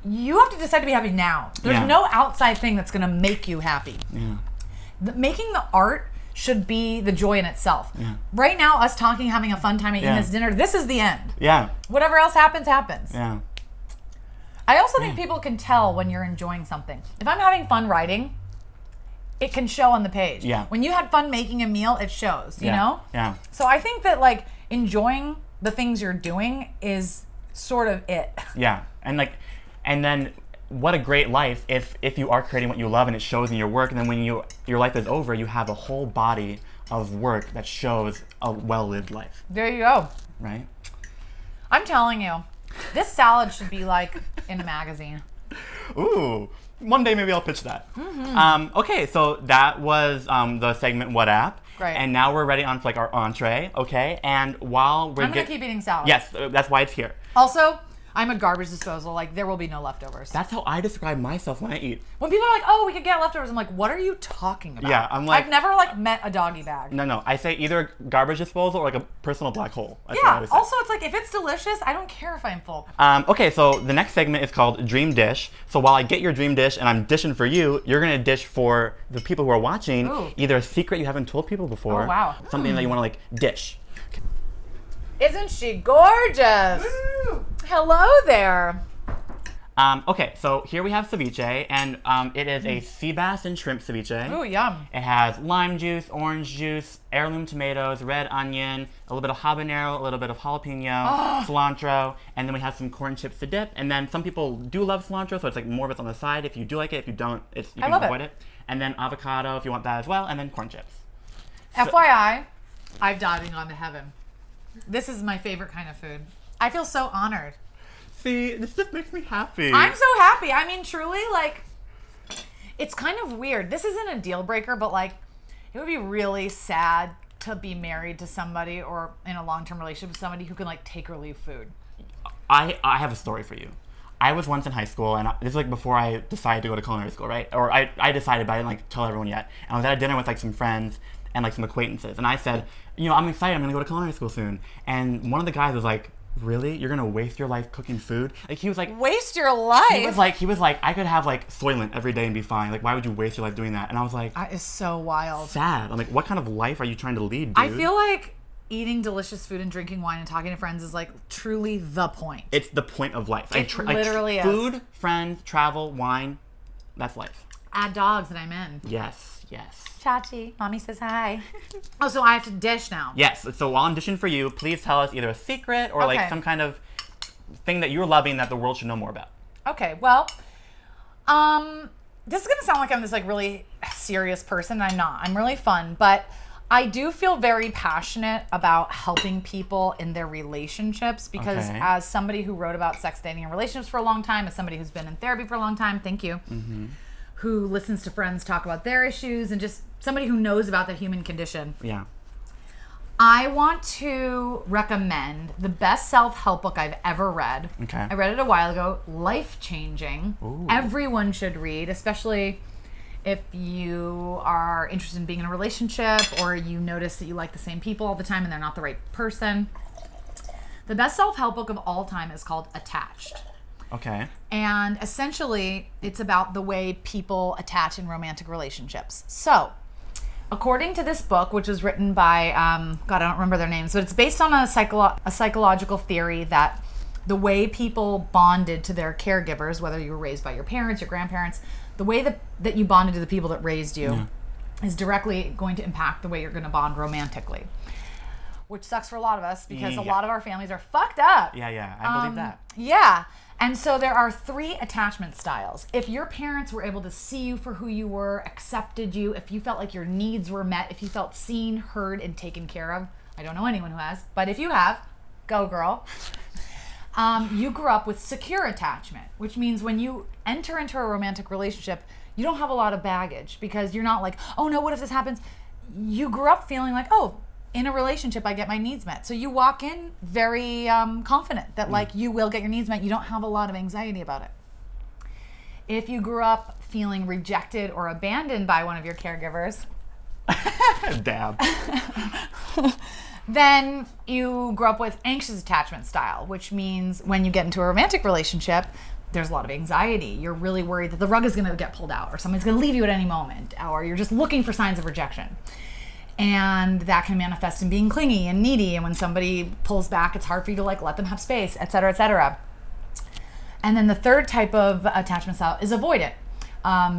You have to decide to be happy now. There's no outside thing that's gonna make you happy. Yeah. Making the art should be the joy in itself. Yeah. Right now, us talking, having a fun time at eating this dinner, this is the end. Yeah. Whatever else happens, happens. Yeah. I also think people can tell when you're enjoying something. If I'm having fun writing, it can show on the page. Yeah. When you had fun making a meal, it shows, you know? Yeah. So I think that like enjoying the things you're doing is sort of it. Yeah. And then what a great life if you are creating what you love and it shows in your work, and then when your life is over, you have a whole body of work that shows a well-lived life. There you go. Right? I'm telling you, this salad should be like in a magazine. Ooh. One day maybe I'll pitch that. Mm-hmm. Okay, so that was the segment What App. Great. And now we're ready on for like our entree, okay? And while we're I'm gonna keep eating salad. Yes, that's why it's here. Also, I'm a garbage disposal. Like, there will be no leftovers. That's how I describe myself when I eat. When people are like, "Oh, we could get leftovers," I'm like, "What are you talking about?" Yeah, I'm like, I've never like met a doggy bag. No. I say either garbage disposal or like a personal black hole. That's what I Yeah. always say. Also, it's like if it's delicious, I don't care if I'm full. Okay, so the next segment is called Dream Dish. So while I get your dream dish and I'm dishing for you, you're gonna dish for the people who are watching. Ooh. Either a secret you haven't told people before. Oh, wow. Something that you want to like dish. Isn't she gorgeous? Woo! Hello there. Okay, so here we have ceviche, and it is a sea bass and shrimp ceviche. Ooh, yum. It has lime juice, orange juice, heirloom tomatoes, red onion, a little bit of habanero, a little bit of jalapeno, cilantro, and then we have some corn chips to dip. And then some people do love cilantro, so it's like more of it's on the side. If you do like it, if you don't, you can avoid it. And then avocado if you want that as well, and then corn chips. FYI, I've diving onto heaven. This is my favorite kind of food. I feel so honored. See, this just makes me happy. I'm so happy. I mean, truly, like, it's kind of weird. This isn't a deal breaker, but like, it would be really sad to be married to somebody or in a long-term relationship with somebody who can like take or leave food. I have a story for you. I was once in high school, and this is like before I decided to go to culinary school, right? Or I decided, but I didn't like tell everyone yet. And I was at a dinner with like some friends and like some acquaintances, and I said, I'm excited, I'm gonna go to culinary school soon. And one of the guys was like, really? You're gonna waste your life cooking food? Like he was like, waste your life? He was like, I could have like Soylent every day and be fine. Like, why would you waste your life doing that? And I was like, that is so wild. Sad. I'm like, what kind of life are you trying to lead, dude? I feel like eating delicious food and drinking wine and talking to friends is like truly the point. It's the point of life. It literally is. Food, friends, travel, wine, that's life. Add dogs and I'm in. Yes. Chachi, mommy says hi. Oh, so I have to dish now. Yes. So while I'm dishing for you, please tell us either a secret or like some kind of thing that you're loving that the world should know more about. Okay. Well, this is gonna sound like I'm this like really serious person. I'm not. I'm really fun, but I do feel very passionate about helping people in their relationships because as somebody who wrote about sex, dating, and relationships for a long time, as somebody who's been in therapy for a long time, thank you. Mm-hmm. Who listens to friends talk about their issues and just somebody who knows about the human condition. Yeah. I want to recommend the best self-help book I've ever read. Okay. I read it a while ago. Life-changing. Ooh. Everyone should read, especially if you are interested in being in a relationship or you notice that you like the same people all the time and they're not the right person. The best self-help book of all time is called Attached. Okay. And essentially, it's about the way people attach in romantic relationships. So, according to this book, which was written by, God, I don't remember their names, but it's based on a psychological theory that the way people bonded to their caregivers, whether you were raised by your parents, your grandparents, the way that you bonded to the people that raised you is directly going to impact the way you're going to bond romantically. Which sucks for a lot of us because a lot of our families are fucked up. Yeah, I believe that. Yeah. And so there are 3 attachment styles. If your parents were able to see you for who you were, accepted you, if you felt like your needs were met, if you felt seen, heard, and taken care of, I don't know anyone who has, but if you have, go girl. You grew up with secure attachment, which means when you enter into a romantic relationship, you don't have a lot of baggage because you're not like, oh no, what if this happens? You grew up feeling like, oh, in a relationship, I get my needs met. So you walk in very confident that like you will get your needs met. You don't have a lot of anxiety about it. If you grew up feeling rejected or abandoned by one of your caregivers, Dab. then you grew up with anxious attachment style, which means when you get into a romantic relationship, there's a lot of anxiety. You're really worried that the rug is going to get pulled out or somebody's going to leave you at any moment, or you're just looking for signs of rejection. And that can manifest in being clingy and needy. And when somebody pulls back, it's hard for you to like let them have space, et cetera, et cetera. And then the third type of attachment style is avoidant.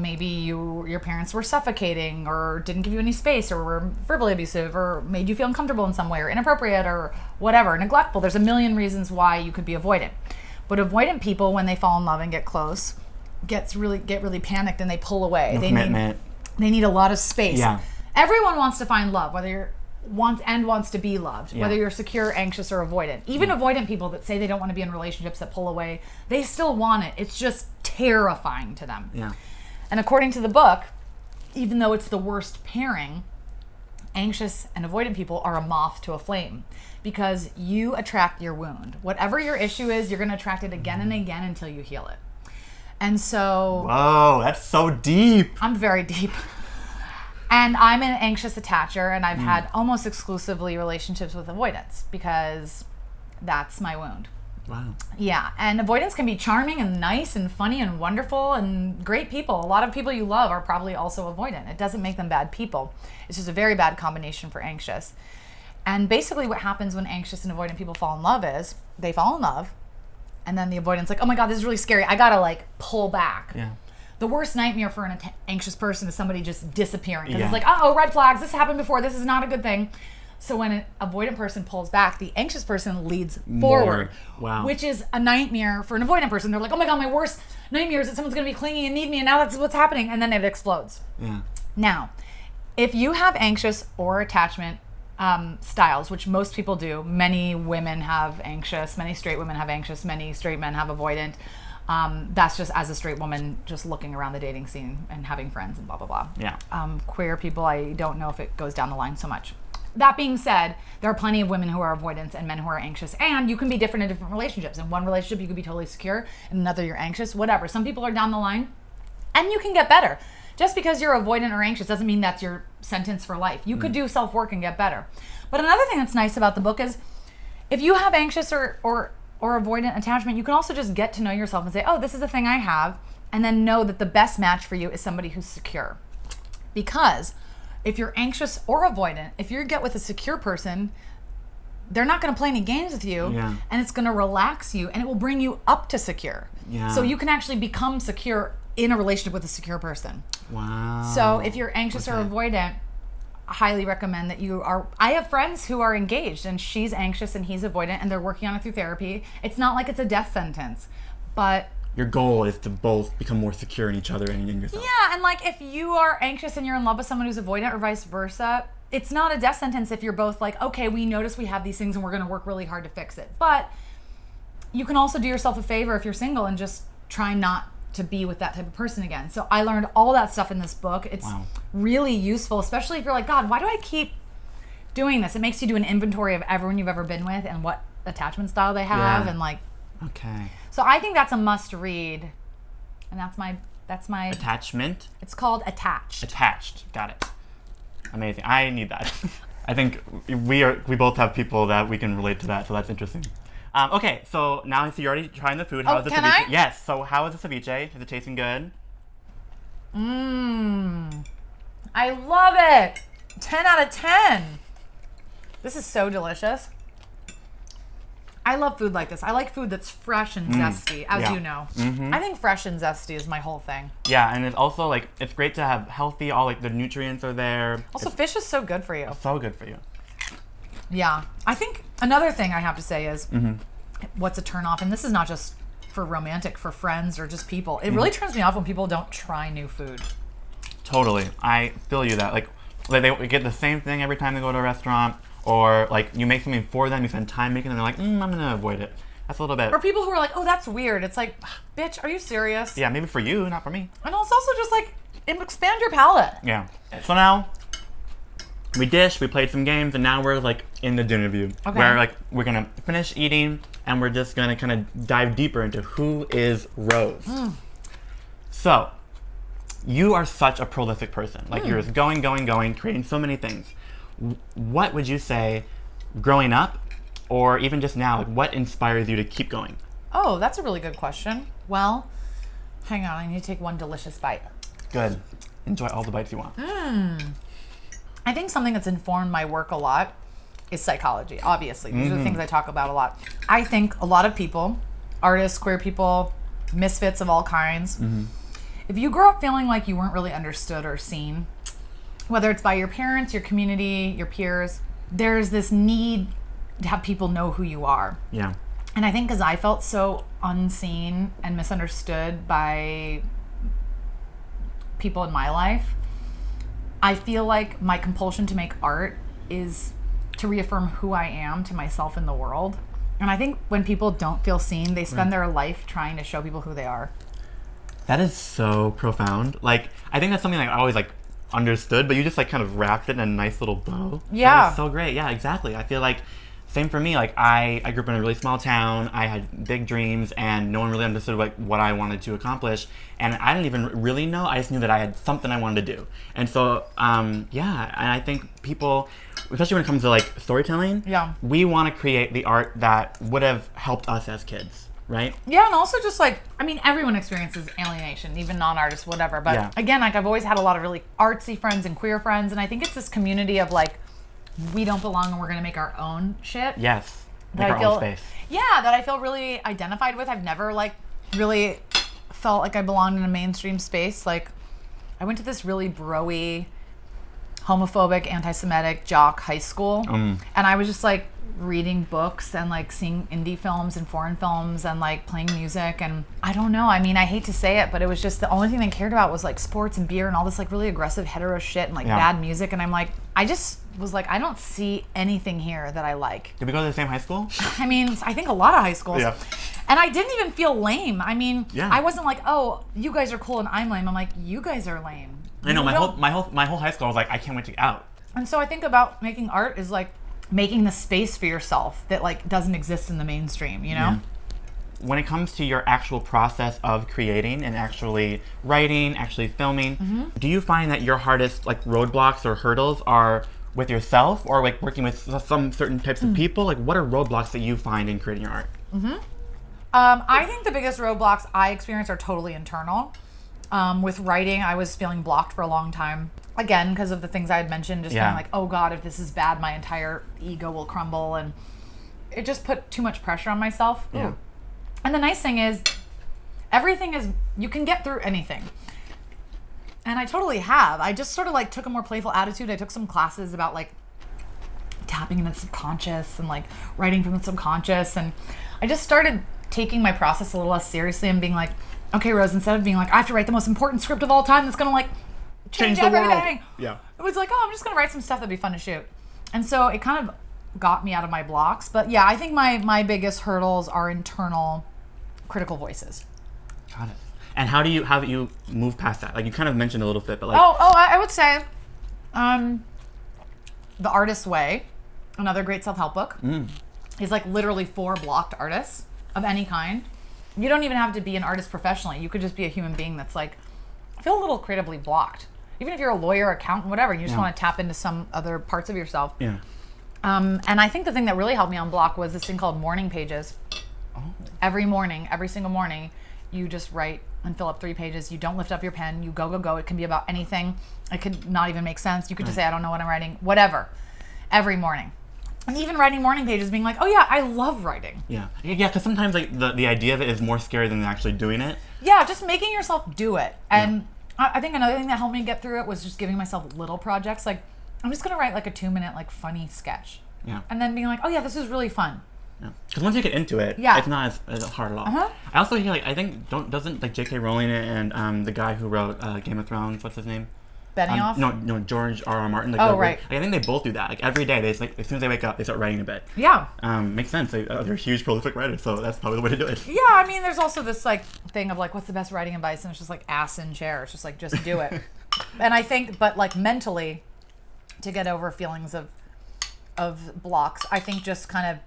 Maybe your parents were suffocating or didn't give you any space or were verbally abusive or made you feel uncomfortable in some way or inappropriate or whatever, neglectful. There's a million reasons why you could be avoidant. But avoidant people, when they fall in love and get close, get really panicked and they pull away. No commitment. They need a lot of space. Yeah. Everyone wants to find love, whether you're wants to be loved, whether you're secure, anxious, or avoidant. Even avoidant people that say they don't want to be in relationships that pull away, they still want it. It's just terrifying to them. Yeah. And according to the book, even though it's the worst pairing, anxious and avoidant people are a moth to a flame because you attract your wound. Whatever your issue is, you're going to attract it again and again until you heal it. And so... Whoa, that's so deep. I'm very deep. And I'm an anxious attacher, and I've had almost exclusively relationships with avoidance because that's my wound. Wow. Yeah, and avoidance can be charming and nice and funny and wonderful and great people. A lot of people you love are probably also avoidant. It doesn't make them bad people. It's just a very bad combination for anxious. And basically what happens when anxious and avoidant people fall in love is they fall in love, and then the avoidant's like, oh my God, this is really scary. I gotta like pull back. Yeah. The worst nightmare for an anxious person is somebody just disappearing. Because it's like, oh, red flags, this happened before, this is not a good thing. So when an avoidant person pulls back, the anxious person leads forward. Wow. Which is a nightmare for an avoidant person. They're like, oh my God, my worst nightmare is that someone's going to be clingy and need me, and now that's what's happening. And then it explodes. Yeah. Now, if you have anxious or attachment styles, which most people do, many women have anxious, many straight women have anxious, many straight men have avoidant. That's just as a straight woman just looking around the dating scene and having friends and blah, blah, blah. Yeah. Queer people, I don't know if it goes down the line so much. That being said, there are plenty of women who are avoidant and men who are anxious, and you can be different in different relationships. In one relationship, you could be totally secure. In another, you're anxious, whatever. Some people are down the line, and you can get better. Just because you're avoidant or anxious doesn't mean that's your sentence for life. You could do self-work and get better. But another thing that's nice about the book is if you have anxious or avoidant attachment, you can also just get to know yourself and say, oh, this is the thing I have, and then know that the best match for you is somebody who's secure. Because if you're anxious or avoidant, if you get with a secure person, they're not going to play any games with you, and it's going to relax you, and it will bring you up to secure. Yeah. So you can actually become secure in a relationship with a secure person. Wow. So if you're anxious or avoidant, I highly recommend that you are. I have friends who are engaged, and she's anxious and he's avoidant, and they're working on it through therapy. It's not like it's a death sentence, but your goal is to both become more secure in each other and in yourself. Yeah, and like if you are anxious and you're in love with someone who's avoidant or vice versa, it's not a death sentence if you're both like, okay, we notice we have these things and we're going to work really hard to fix it. But you can also do yourself a favor if you're single and just try not to be with that type of person again. So I learned all that stuff in this book. It's really useful, especially if you're like, God, why do I keep doing this. It makes you do an inventory of everyone you've ever been with and what attachment style they have, and like. Okay. So I think that's a must read, and that's my attachment. It's called Attached. Attached. Got it. Amazing. I need that. I think we both have people that we can relate to that, so that's interesting. Okay, so now I see you're already trying the food. How is the can ceviche? I? Yes. So how is the ceviche? Is it tasting good? I love it. 10 out of 10. This is so delicious. I love food like this. I like food that's fresh and zesty, as you know. I think fresh and zesty is my whole thing. Yeah, and it's also like, it's great to have healthy, all like the nutrients are there. Also, fish is so good for you. So good for you. Yeah. I think another thing I have to say is what's a turn off, and this is not just for romantic, for friends or just people. It really turns me off when people don't try new food. Totally. I feel you that. Like they get the same thing every time they go to a restaurant. Or like you make something for them, you spend time making it, and they're like, I'm gonna avoid it. That's a little bit. Or people who are like, oh, that's weird. It's like, bitch, are you serious? Yeah, maybe for you, not for me. And it's also just like, expand your palate. Yeah. So now, we played some games, and now we're like in the dinner view. Okay. Where like we're gonna finish eating, and we're just gonna kind of dive deeper into who is Rose. So, you are such a prolific person. Like you're just going, creating so many things. What would you say growing up or even just now, like what inspires you to keep going? Oh, that's a really good question. Well, hang on, I need to take one delicious bite. Good. Enjoy all the bites you want. I think something that's informed my work a lot is psychology, obviously. These are the things I talk about a lot. I think a lot of people, artists, queer people, misfits of all kinds, if you grow up feeling like you weren't really understood or seen, whether it's by your parents, your community, your peers, there's this need to have people know who you are. Yeah. And I think because I felt so unseen and misunderstood by people in my life, I feel like my compulsion to make art is to reaffirm who I am to myself in the world. And I think when people don't feel seen, they spend their life trying to show people who they are. That is so profound. Like, I think that's something like I always like understood, but you just like kind of wrapped it in a nice little bow. Yeah. That was so great. Yeah, exactly. I feel like same for me. Like I grew up in a really small town. I had big dreams and no one really understood like what I wanted to accomplish. And I didn't even really know. I just knew that I had something I wanted to do. And so, yeah, and I think people, especially when it comes to like storytelling, we want to create the art that would have helped us as kids. Right? Yeah, and also just like, I mean, everyone experiences alienation, even non-artists, whatever. But again, like I've always had a lot of really artsy friends and queer friends, and I think it's this community of like, we don't belong and we're going to make our own shit. Yes. Make our own space. Yeah, that I feel really identified with. I've never like really felt like I belonged in a mainstream space. Like I went to this really bro-y, homophobic, anti-Semitic jock high school, and I was just like, reading books and like seeing indie films and foreign films and like playing music, and I don't know, I mean, I hate to say it, but it was just the only thing they cared about was like sports and beer and all this like really aggressive hetero shit and like bad music, and I'm like, I just was like, I don't see anything here that I like. Did we go to the same high school? I mean, I think a lot of high schools. And I didn't even feel lame. I mean, I wasn't like, oh, you guys are cool and I'm lame. I'm like, you guys are lame. I know, my whole high school I was like, I can't wait to get out. And so I think about making art is like making the space for yourself that like doesn't exist in the mainstream, you know? Yeah. When it comes to your actual process of creating and actually writing, actually filming, do you find that your hardest like roadblocks or hurdles are with yourself or like working with some certain types of people? Like what are roadblocks that you find in creating your art? I think the biggest roadblocks I experience are totally internal. With writing, I was feeling blocked for a long time. Again, because of the things I had mentioned, just feeling like, oh God, if this is bad, my entire ego will crumble. And it just put too much pressure on myself. Yeah. And the nice thing is, everything is, you can get through anything. And I totally have. I just sort of like took a more playful attitude. I took some classes about like tapping into the subconscious and like writing from the subconscious. And I just started taking my process a little less seriously and being like, okay, Rose, instead of being like, I have to write the most important script of all time that's going to like change everything. World. Yeah. It was like, oh, I'm just going to write some stuff that'd be fun to shoot. And so it kind of got me out of my blocks. But yeah, I think my biggest hurdles are internal critical voices. Got it. And how do you move past that? Like you kind of mentioned a little bit, but like... I would say, The Artist's Way, another great self-help book, is like literally 4 blocked artists of any kind. You don't even have to be an artist professionally. You could just be a human being that's like, I feel a little creatively blocked. Even if you're a lawyer, accountant, whatever, and you just want to tap into some other parts of yourself. Yeah. And I think the thing that really helped me unblock was this thing called morning pages. Oh. Every morning, every single morning, you just write and fill up 3 pages. You don't lift up your pen. You go. It can be about anything. It could not even make sense. You could just say, I don't know what I'm writing. Whatever. Every morning. And even writing morning pages, being like, oh yeah, I love writing. Yeah, because sometimes like the idea of it is more scary than actually doing it. Yeah, just making yourself do it. And I think another thing that helped me get through it was just giving myself little projects. Like, I'm just going to write like a 2-minute like funny sketch. Yeah. And then being like, oh yeah, this is really fun. Yeah. Because once you get into it, it's not as hard at all. I also hear like, I think, doesn't like J.K. Rowling and the guy who wrote Game of Thrones, what's his name? Benioff? No, George R. R. Martin. Like, right. I think they both do that. Like every day, they like as soon as they wake up, they start writing a bit. Yeah. Makes sense. They're huge, prolific writers, so that's probably the way to do it. Yeah, I mean, there's also this like thing of like, what's the best writing advice? And it's just like ass in chair. It's just like, just do it. And I think, but like mentally, to get over feelings of blocks, I think just kind of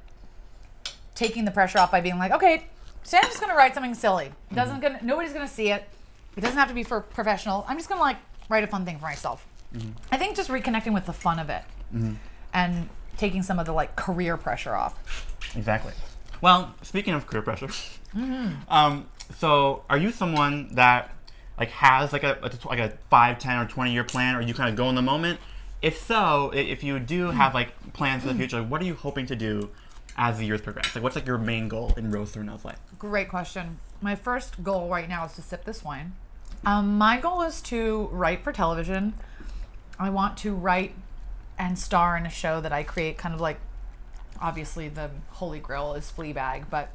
taking the pressure off by being like, okay, today I'm just gonna write something silly. Nobody's gonna see it. It doesn't have to be for professional. I'm just gonna like write a fun thing for myself. I think just reconnecting with the fun of it and taking some of the like career pressure off. Exactly. Well, speaking of career pressure, so are you someone that like has like a 5, 10, or 20-year plan, or you kind of go in the moment? If so, if you do have like plans for the future, what are you hoping to do as the years progress? Like, what's like your main goal in Rose Surnow's life? Great question. My first goal right now is to sip this wine. My goal is to write for television. I want to write and star in a show that I create, kind of like, obviously the holy grail is Fleabag, but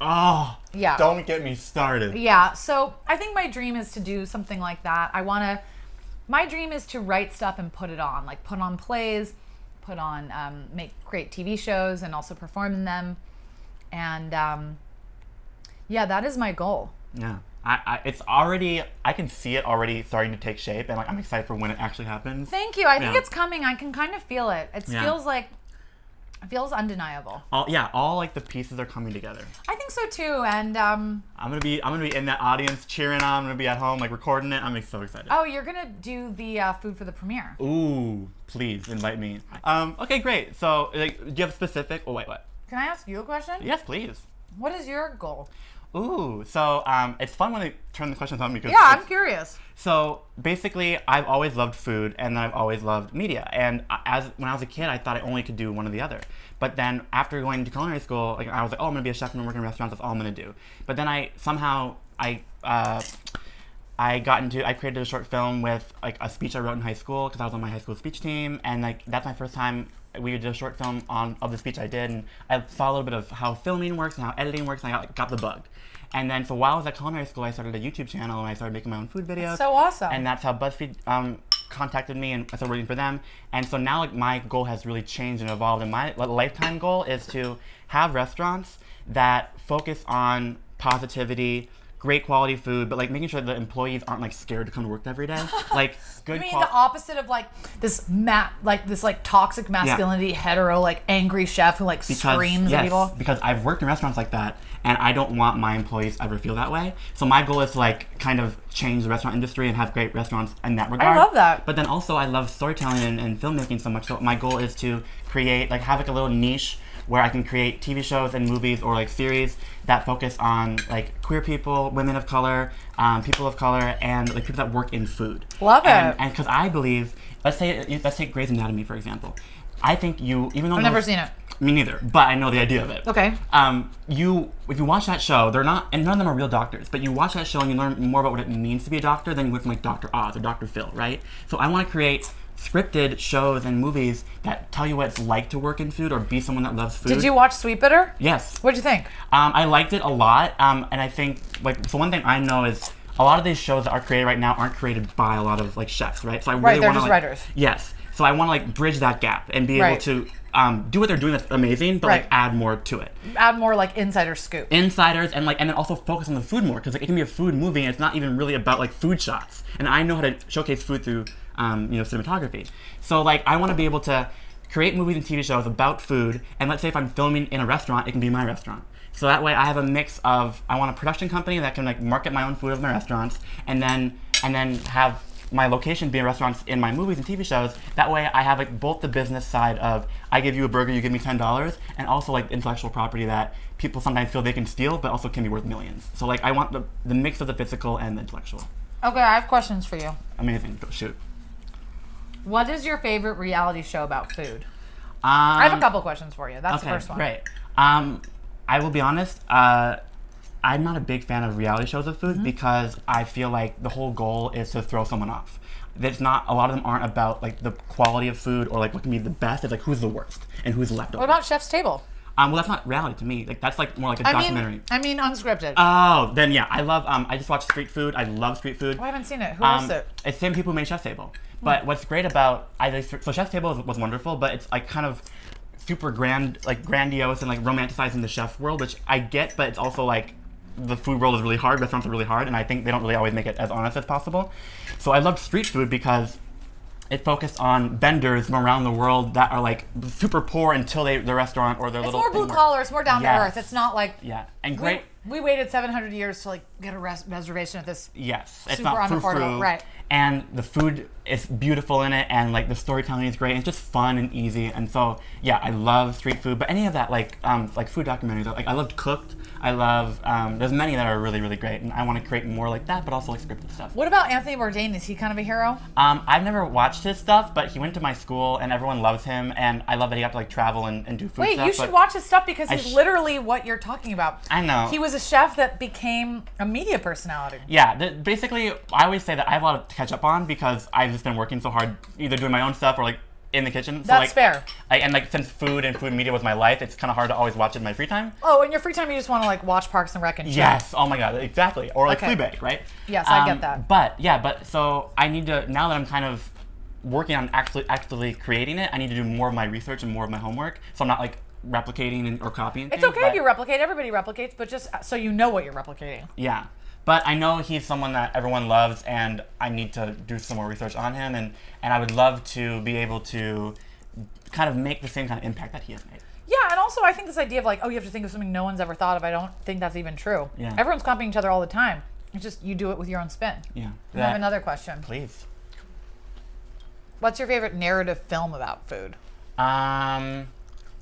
yeah. Don't get me started. Yeah, so I think my dream is to do something like that. My dream is to write stuff and put it on, like put on plays, create TV shows and also perform in them. And yeah, that is my goal. Yeah. I can see it already starting to take shape, and like I'm excited for when it actually happens. Thank you. I think it's coming. I can kind of feel it. It feels undeniable. All like the pieces are coming together. I think so too, and I'm gonna be in that audience cheering on. I'm gonna be at home like recording it. I'm so excited. Oh, you're gonna do the food for the premiere. Ooh, please invite me. Okay, great. So like, do you have a specific? Oh wait, what? Can I ask you a question? Yes, please. What is your goal? Ooh, so it's fun when they turn the questions on me because I'm curious. So basically, I've always loved food, and I've always loved media. And when I was a kid, I thought I only could do one or the other. But then after going to culinary school, like I was like, oh, I'm gonna be a chef and work in restaurants. That's all I'm gonna do. But then I created a short film with like a speech I wrote in high school because I was on my high school speech team, and like that's my first time. We did a short film of the speech I did, and I saw a little bit of how filming works and how editing works, and I got the bug. And then, so while I was at culinary school, I started a YouTube channel, and I started making my own food videos. So awesome. And that's how BuzzFeed contacted me, and I started working for them. And so now, like, my goal has really changed and evolved, and my lifetime goal is to have restaurants that focus on positivity, great quality food, but like making sure the employees aren't like scared to come to work every day. Like good. You mean the opposite of like this toxic masculinity, hetero, like angry chef who like screams at people? Because I've worked in restaurants like that, and I don't want my employees to ever feel that way. So my goal is to like kind of change the restaurant industry and have great restaurants in that regard. I love that. But then also I love storytelling and filmmaking so much. So my goal is to create have like a little niche where I can create TV shows and movies or like series that focus on like queer people, women of color, people of color, and like people that work in food. Love it. And because I believe, let's take Grey's Anatomy for example. I think even though I've never seen it. Me neither, but I know the idea of it. Okay. If you watch that show, they're not, and none of them are real doctors, but you watch that show and you learn more about what it means to be a doctor than you would from like Dr. Oz or Dr. Phil, right? So I want to create scripted shows and movies that tell you what it's like to work in food or be someone that loves food. Did you watch Sweet Bitter? Yes. What'd you think? I liked it a lot, and I think so one thing I know is a lot of these shows that are created right now aren't created by a lot of like chefs, right? So I really they're just writers. Yes. So I want to like bridge that gap and be able to do what they're doing that's amazing, but like add more to it. Add more like insider scoop. Insiders and then also focus on the food more because like, it can be a food movie and it's not even really about like food shots. And I know how to showcase food through cinematography. So like I want to be able to create movies and TV shows about food, and let's say if I'm filming in a restaurant, it can be my restaurant. So that way I have a mix of, I want a production company that can like market my own food of my restaurants, and then have my location be in restaurants in my movies and TV shows. That way I have like both the business side of, I give you a burger, you give me $10, and also like intellectual property that people sometimes feel they can steal, but also can be worth millions. So like I want the mix of the physical and the intellectual. Okay, I have questions for you. Amazing, shoot. What is your favorite reality show about food? I have a couple questions for you. That's the first one. Great. I will be honest, I'm not a big fan of reality shows of food because I feel like the whole goal is to throw someone off. It's not, a lot of them aren't about like the quality of food or like what can be the best. It's like who's the worst and who's left over. What about Chef's Table? Well, that's not reality to me. Like that's like more like a documentary. I mean unscripted. Oh, then yeah, I love. I just watched Street Food. I love Street Food. Oh, I haven't seen it. Who is it? It's the same people who made Chef's Table. But what's great about so Chef's Table was wonderful, but it's like kind of super grandiose and like romanticizing the chef world, which I get, but it's also like the food world is really hard, restaurants are really hard, and I think they don't really always make it as honest as possible. So I loved Street Food because it focused on vendors from around the world that are like super poor until their restaurant or their little. It's more blue collar. It's more down to earth. It's not like and great. We waited 700 years to like get a reservation at this. Yes, it's super not unaffordable, right? And the food is beautiful in it, and like the storytelling is great. And it's just fun and easy, and so yeah, I love Street Food. But any of that like food documentaries, like I loved Cooked. I love. There's many that are really really great, and I want to create more like that, but also like scripted stuff. What about Anthony Bourdain? Is he kind of a hero? I've never watched his stuff, but he went to my school, and everyone loves him, and I love that he got to like travel and do food stuff. Wait, you should watch his stuff because he's literally what you're talking about. I know. He was a chef that became a media personality. Yeah, basically, I always say that I have a lot to catch up on because I've just been working so hard, either doing my own stuff or like in the kitchen. So That's like, fair. And like since food and food media was my life, it's kind of hard to always watch it in my free time. Oh, in your free time, you just want to like watch Parks and Rec and chill. Yes. Oh my God. Exactly. Or like Fleabag, right? Yes, I get that. But so I need to, now that I'm kind of working on actually creating it, I need to do more of my research and more of my homework. So I'm not like replicating or copying It's things, okay if you replicate. Everybody replicates, but just so you know what you're replicating. Yeah. But I know he's someone that everyone loves, and I need to do some more research on him, and I would love to be able to kind of make the same kind of impact that he has made. Yeah, and also I think this idea of like, oh, you have to think of something no one's ever thought of, I don't think that's even true. Yeah. Everyone's copying each other all the time. It's just you do it with your own spin. Yeah. I have another question. Please. What's your favorite narrative film about food? Have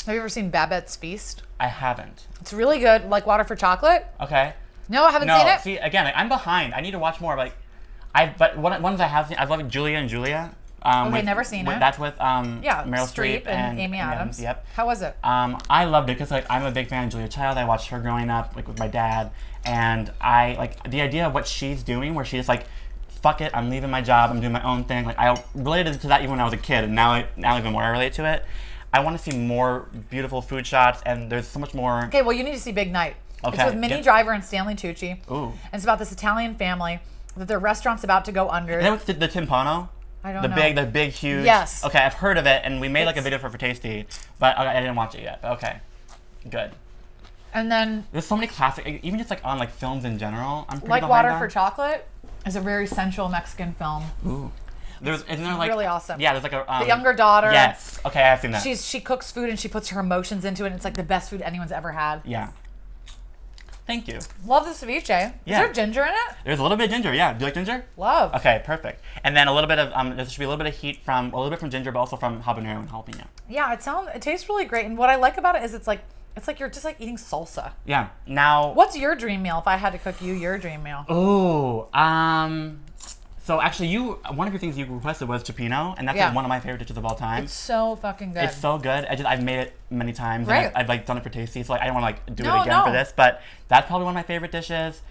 you ever seen Babette's Feast? I haven't. It's really good, like Water for Chocolate. Okay. No, I haven't seen it. See, again, I'm behind. I need to watch more. But ones I have seen, I've loved Julia and Julia. Never seen it. That's with Meryl Streep and Amy Adams. Yep. How was it? I loved it because like I'm a big fan of Julia Child. I watched her growing up like with my dad, and I like the idea of what she's doing, where she's like, fuck it, I'm leaving my job, I'm doing my own thing. Like I related to that even when I was a kid, and now even more I relate to it. I want to see more beautiful food shots, and there's so much more. Okay, well you need to see Big Night. Okay. It's with Minnie Driver and Stanley Tucci. Ooh. And it's about this Italian family that their restaurant's about to go under. Is that with the timpano? I don't know. The big, huge. Yes. Okay, I've heard of it, and we made like a video for Tasty, but I didn't watch it yet. Okay, good. And then there's so many classic, even just like on like films in general. I'm pretty like behind Water on. for Chocolate is a very sensual Mexican film. Ooh. Isn't there like really awesome? Yeah, there's like a the younger daughter. Yes. Okay, I've seen that. She cooks food and she puts her emotions into it. And it's like the best food anyone's ever had. Yeah. Thank you. Love the ceviche. Yeah. Is there ginger in it? There's a little bit of ginger. Yeah. Do you like ginger? Love. Okay, perfect. And then a little bit of there should be a little bit of heat from ginger, but also from habanero and jalapeno. Yeah, it tastes really great. And what I like about it is it's like you're just like eating salsa. Yeah. Now. What's your dream meal? If I had to cook you your dream meal. Oh, so actually, one of your things you requested was cioppino, and that's like one of my favorite dishes of all time. It's so fucking good. It's so good. I've made it many times. Right. And I've like done it for Tasty, so like I don't want to like do it again for this. But that's probably one of my favorite dishes.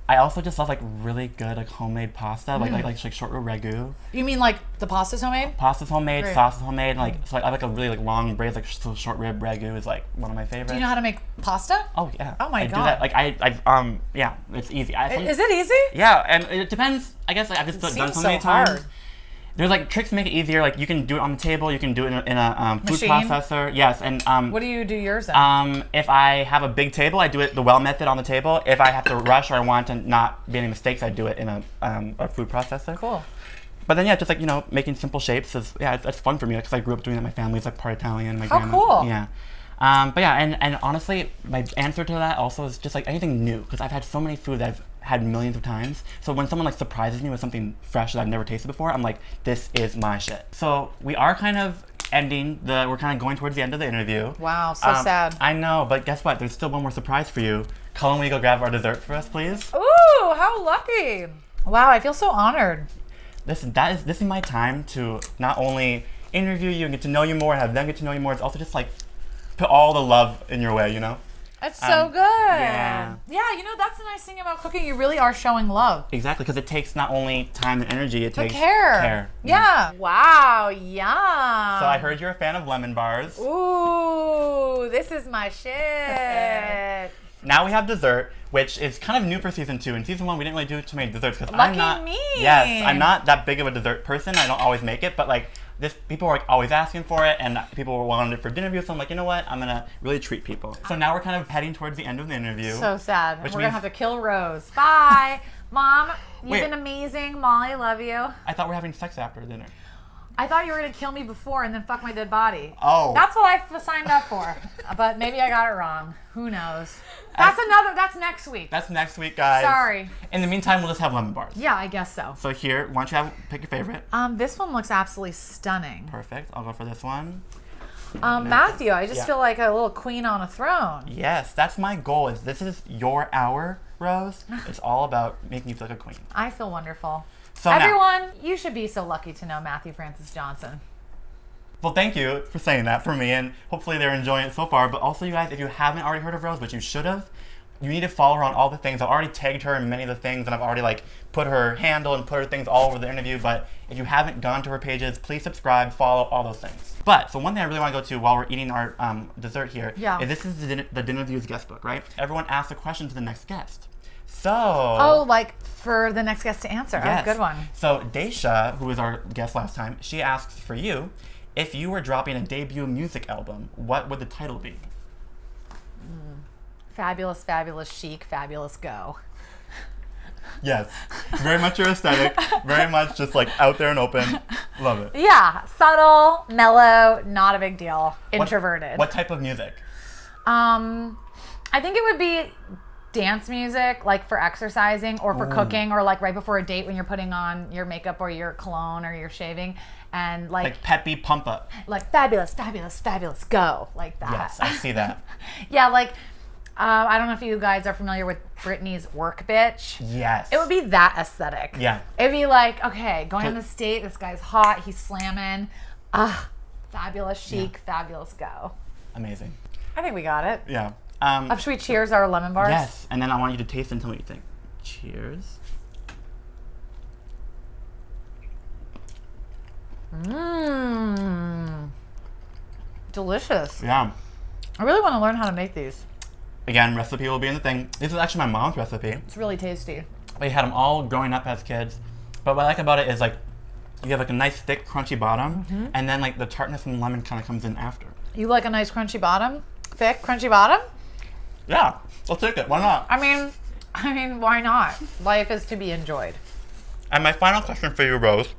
I also just love like really good like homemade pasta, like short rib ragu. You mean like the pasta's homemade? Pasta's homemade, sauce is homemade, and like so I like a really like long braised like short rib ragu is like one of my favorites. Do you know how to make pasta? Oh yeah. Oh my God. I do that. Like yeah, it's easy. Is it easy? Yeah, and it depends. I guess like I've just done so many times. There's like tricks to make it easier. Like you can do it on the table. You can do it in a food processor. Yes, and what do you do yours in? If I have a big table, I do it the well method on the table. If I have to rush or I want to not be any mistakes, I do it in a food processor. Cool. But then, yeah, just like, making simple shapes is, it's fun for me because I grew up doing that. My family's like part Italian. My How grandma. cool. Yeah. But yeah, and honestly, my answer to that also is just like anything new, because I've had so many foods that I've had millions of times. So when someone like surprises me with something fresh that I've never tasted before, I'm like, this is my shit. So we are kind of we're kind of going towards the end of the interview. Wow, so sad. I know, but guess what? There's still one more surprise for you. Cullen, will you go grab our dessert for us, please? Ooh, how lucky. Wow, I feel so honored. This is my time to not only interview you and get to know you more, have them get to know you more. It's also just like put all the love in your way, It's so good. Yeah. Yeah, that's the nice thing about cooking. You really are showing love. Exactly, because it takes not only time and energy, it takes care. Yeah. Wow, yum. So I heard you're a fan of lemon bars. Ooh, this is my shit. Now we have dessert, which is kind of new for season 2. In season 1, we didn't really do too many desserts because I'm not that big of a dessert person. I don't always make it, but like people were like always asking for it, and people were wanting it for dinner views. So I'm like, you know what? I'm gonna really treat people. So now we're kind of heading towards the end of the interview. So sad. We're gonna have to kill Rose. Bye, Mom. You've been amazing. Molly, love you. I thought we were having sex after dinner. I thought you were gonna kill me before and then fuck my dead body. Oh. That's what I signed up for. But maybe I got it wrong. Who knows? That's next week. That's next week, guys. Sorry. In the meantime, we'll just have lemon bars. Yeah, I guess so. So here, why don't you pick your favorite? This one looks absolutely stunning. Perfect. I'll go for this one. Matthew, I just feel like a little queen on a throne. Yes, that's my goal. This is your hour, Rose. It's all about making you feel like a queen. I feel wonderful. So everyone, you should be so lucky to know Matthew Francis Johnson. Well, thank you for saying that for me, and hopefully they're enjoying it so far. But also, you guys, if you haven't already heard of Rose, which you should have, you need to follow her on all the things. I've already tagged her in many of the things, and I've already put her handle and put her things all over the interview. But if you haven't gone to her pages, please subscribe, follow, all those things. But so one thing I really want to go to while we're eating our dessert here is this is the Dinnerviews guest book, right? Everyone asks a question to the next guest. So for the next guest to answer. Yes. Oh, good one. So Daisha, who was our guest last time, she asks for you, if you were dropping a debut music album, what would the title be? Fabulous, fabulous, chic, fabulous, go. Yes. Very much your aesthetic. Very much just out there and open. Love it. Yeah. Subtle, mellow, not a big deal. Introverted. What type of music? I think it would be dance music, for exercising or for cooking, or right before a date when you're putting on your makeup or your cologne or you're shaving, and peppy pump up. Fabulous, fabulous, fabulous, go, like that. Yes, I see that. Yeah, I don't know if you guys are familiar with Britney's Work Bitch. Yes. It would be that aesthetic. Yeah. It'd be okay, going on this date, this guy's hot, he's slamming. Fabulous, chic, fabulous, go. Amazing. I think we got it. Yeah. Should we cheers our lemon bars? Yes, and then I want you to taste and tell me what you think. Cheers. Mmm. Delicious. Yeah. I really want to learn how to make these. Again, recipe will be in the thing. This is actually my mom's recipe. It's really tasty. We had them all growing up as kids. But what I like about it is you have a nice thick crunchy bottom, and then the tartness from the lemon kind of comes in after. You like a nice crunchy bottom? Thick crunchy bottom? Yeah, I'll take it. Why not? I mean, why not? Life is to be enjoyed. And my final question for you, Rose.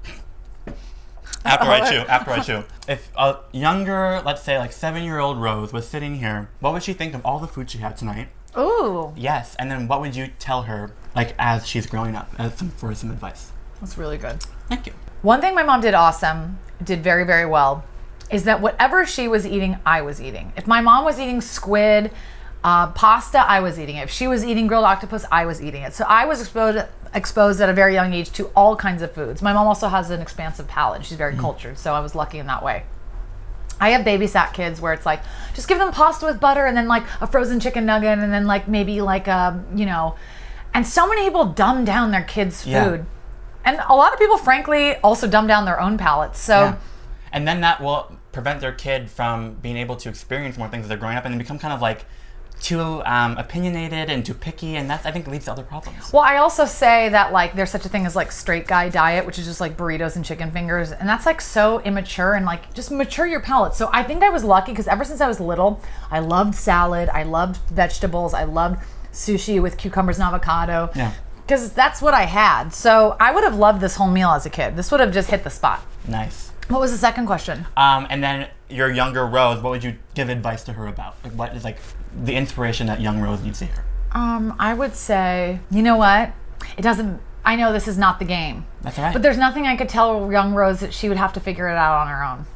After I chew. If a younger, let's say 7-year-old Rose was sitting here, what would she think of all the food she had tonight? Ooh. Yes, and then what would you tell her as she's growing up for some advice? That's really good. Thank you. One thing my mom did very, very well, is that whatever she was eating, I was eating. If my mom was eating squid, pasta, I was eating it. If she was eating grilled octopus, I was eating it. So I was exposed at a very young age to all kinds of foods. My mom also has an expansive palate. She's very cultured, so I was lucky in that way. I have babysat kids where it's just give them pasta with butter and then a frozen chicken nugget and then maybe and so many people dumb down their kids' food. Yeah. And a lot of people, frankly, also dumb down their own palates. So. Yeah. And then that will prevent their kid from being able to experience more things as they're growing up, and they become kind of too opinionated and too picky, and that I think leads to other problems. Well, I also say that there's such a thing as straight guy diet, which is just burritos and chicken fingers, and that's so immature, and just mature your palate. So I think I was lucky because ever since I was little, I loved salad, I loved vegetables, I loved sushi with cucumbers and avocado. Yeah. because that's what I had. So I would have loved this whole meal as a kid. This would have just hit the spot. Nice. What was the second question? And then your younger Rose, what would you give advice to her about? Like, what is like the inspiration that young Rose needs to hear? I would say, you know what? It doesn't. I know this is not the game. That's all right. But there's nothing I could tell young Rose that she would have to figure it out on her own.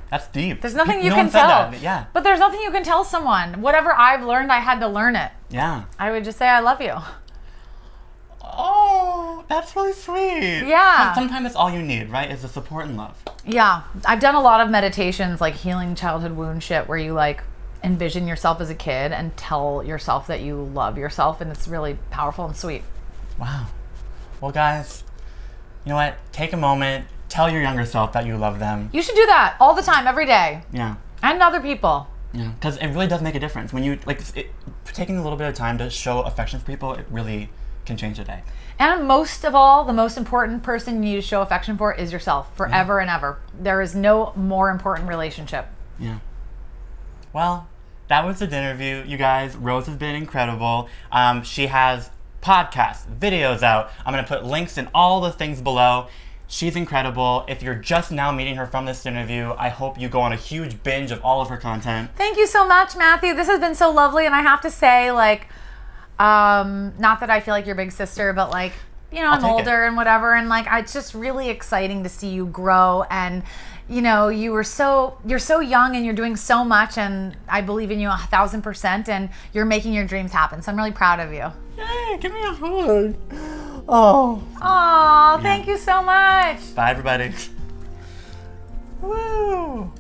That's deep. There's nothing you No can one said tell. that. Yeah. But there's nothing you can tell someone. Whatever I've learned, I had to learn it. Yeah. I would just say, I love you. Oh, that's really sweet. Yeah. Sometimes that's all you need, right? Is the support and love. Yeah. I've done a lot of meditations, like healing childhood wound shit, where you like envision yourself as a kid and tell yourself that you love yourself, and it's really powerful and sweet. Wow. Well, guys, you know what? Take a moment. Tell your younger self that you love them. You should do that all the time, every day. Yeah. And other people. Yeah. Because it really does make a difference. When you, taking a little bit of time to show affection for people, it really can change the day. And most of all, the most important person you need to show affection for is yourself, forever and ever. There is no more important relationship. Yeah. Well, that was the Dinnerview. You guys, Rose has been incredible. She has podcasts, videos out. I'm going to put links in all the things below. She's incredible. If you're just now meeting her from this interview, I hope you go on a huge binge of all of her content. Thank you so much, Matthew. This has been so lovely, and I have to say, like, not that I feel like your big sister, but like, you know, I'm older and whatever, and like, it's just really exciting to see you grow, and you know, you're so young and you're doing so much, and I believe in you 1,000%, and you're making your dreams happen. So I'm really proud of you. Yay, give me a hug. Oh. Aw, thank you so much. Bye, everybody. Woo.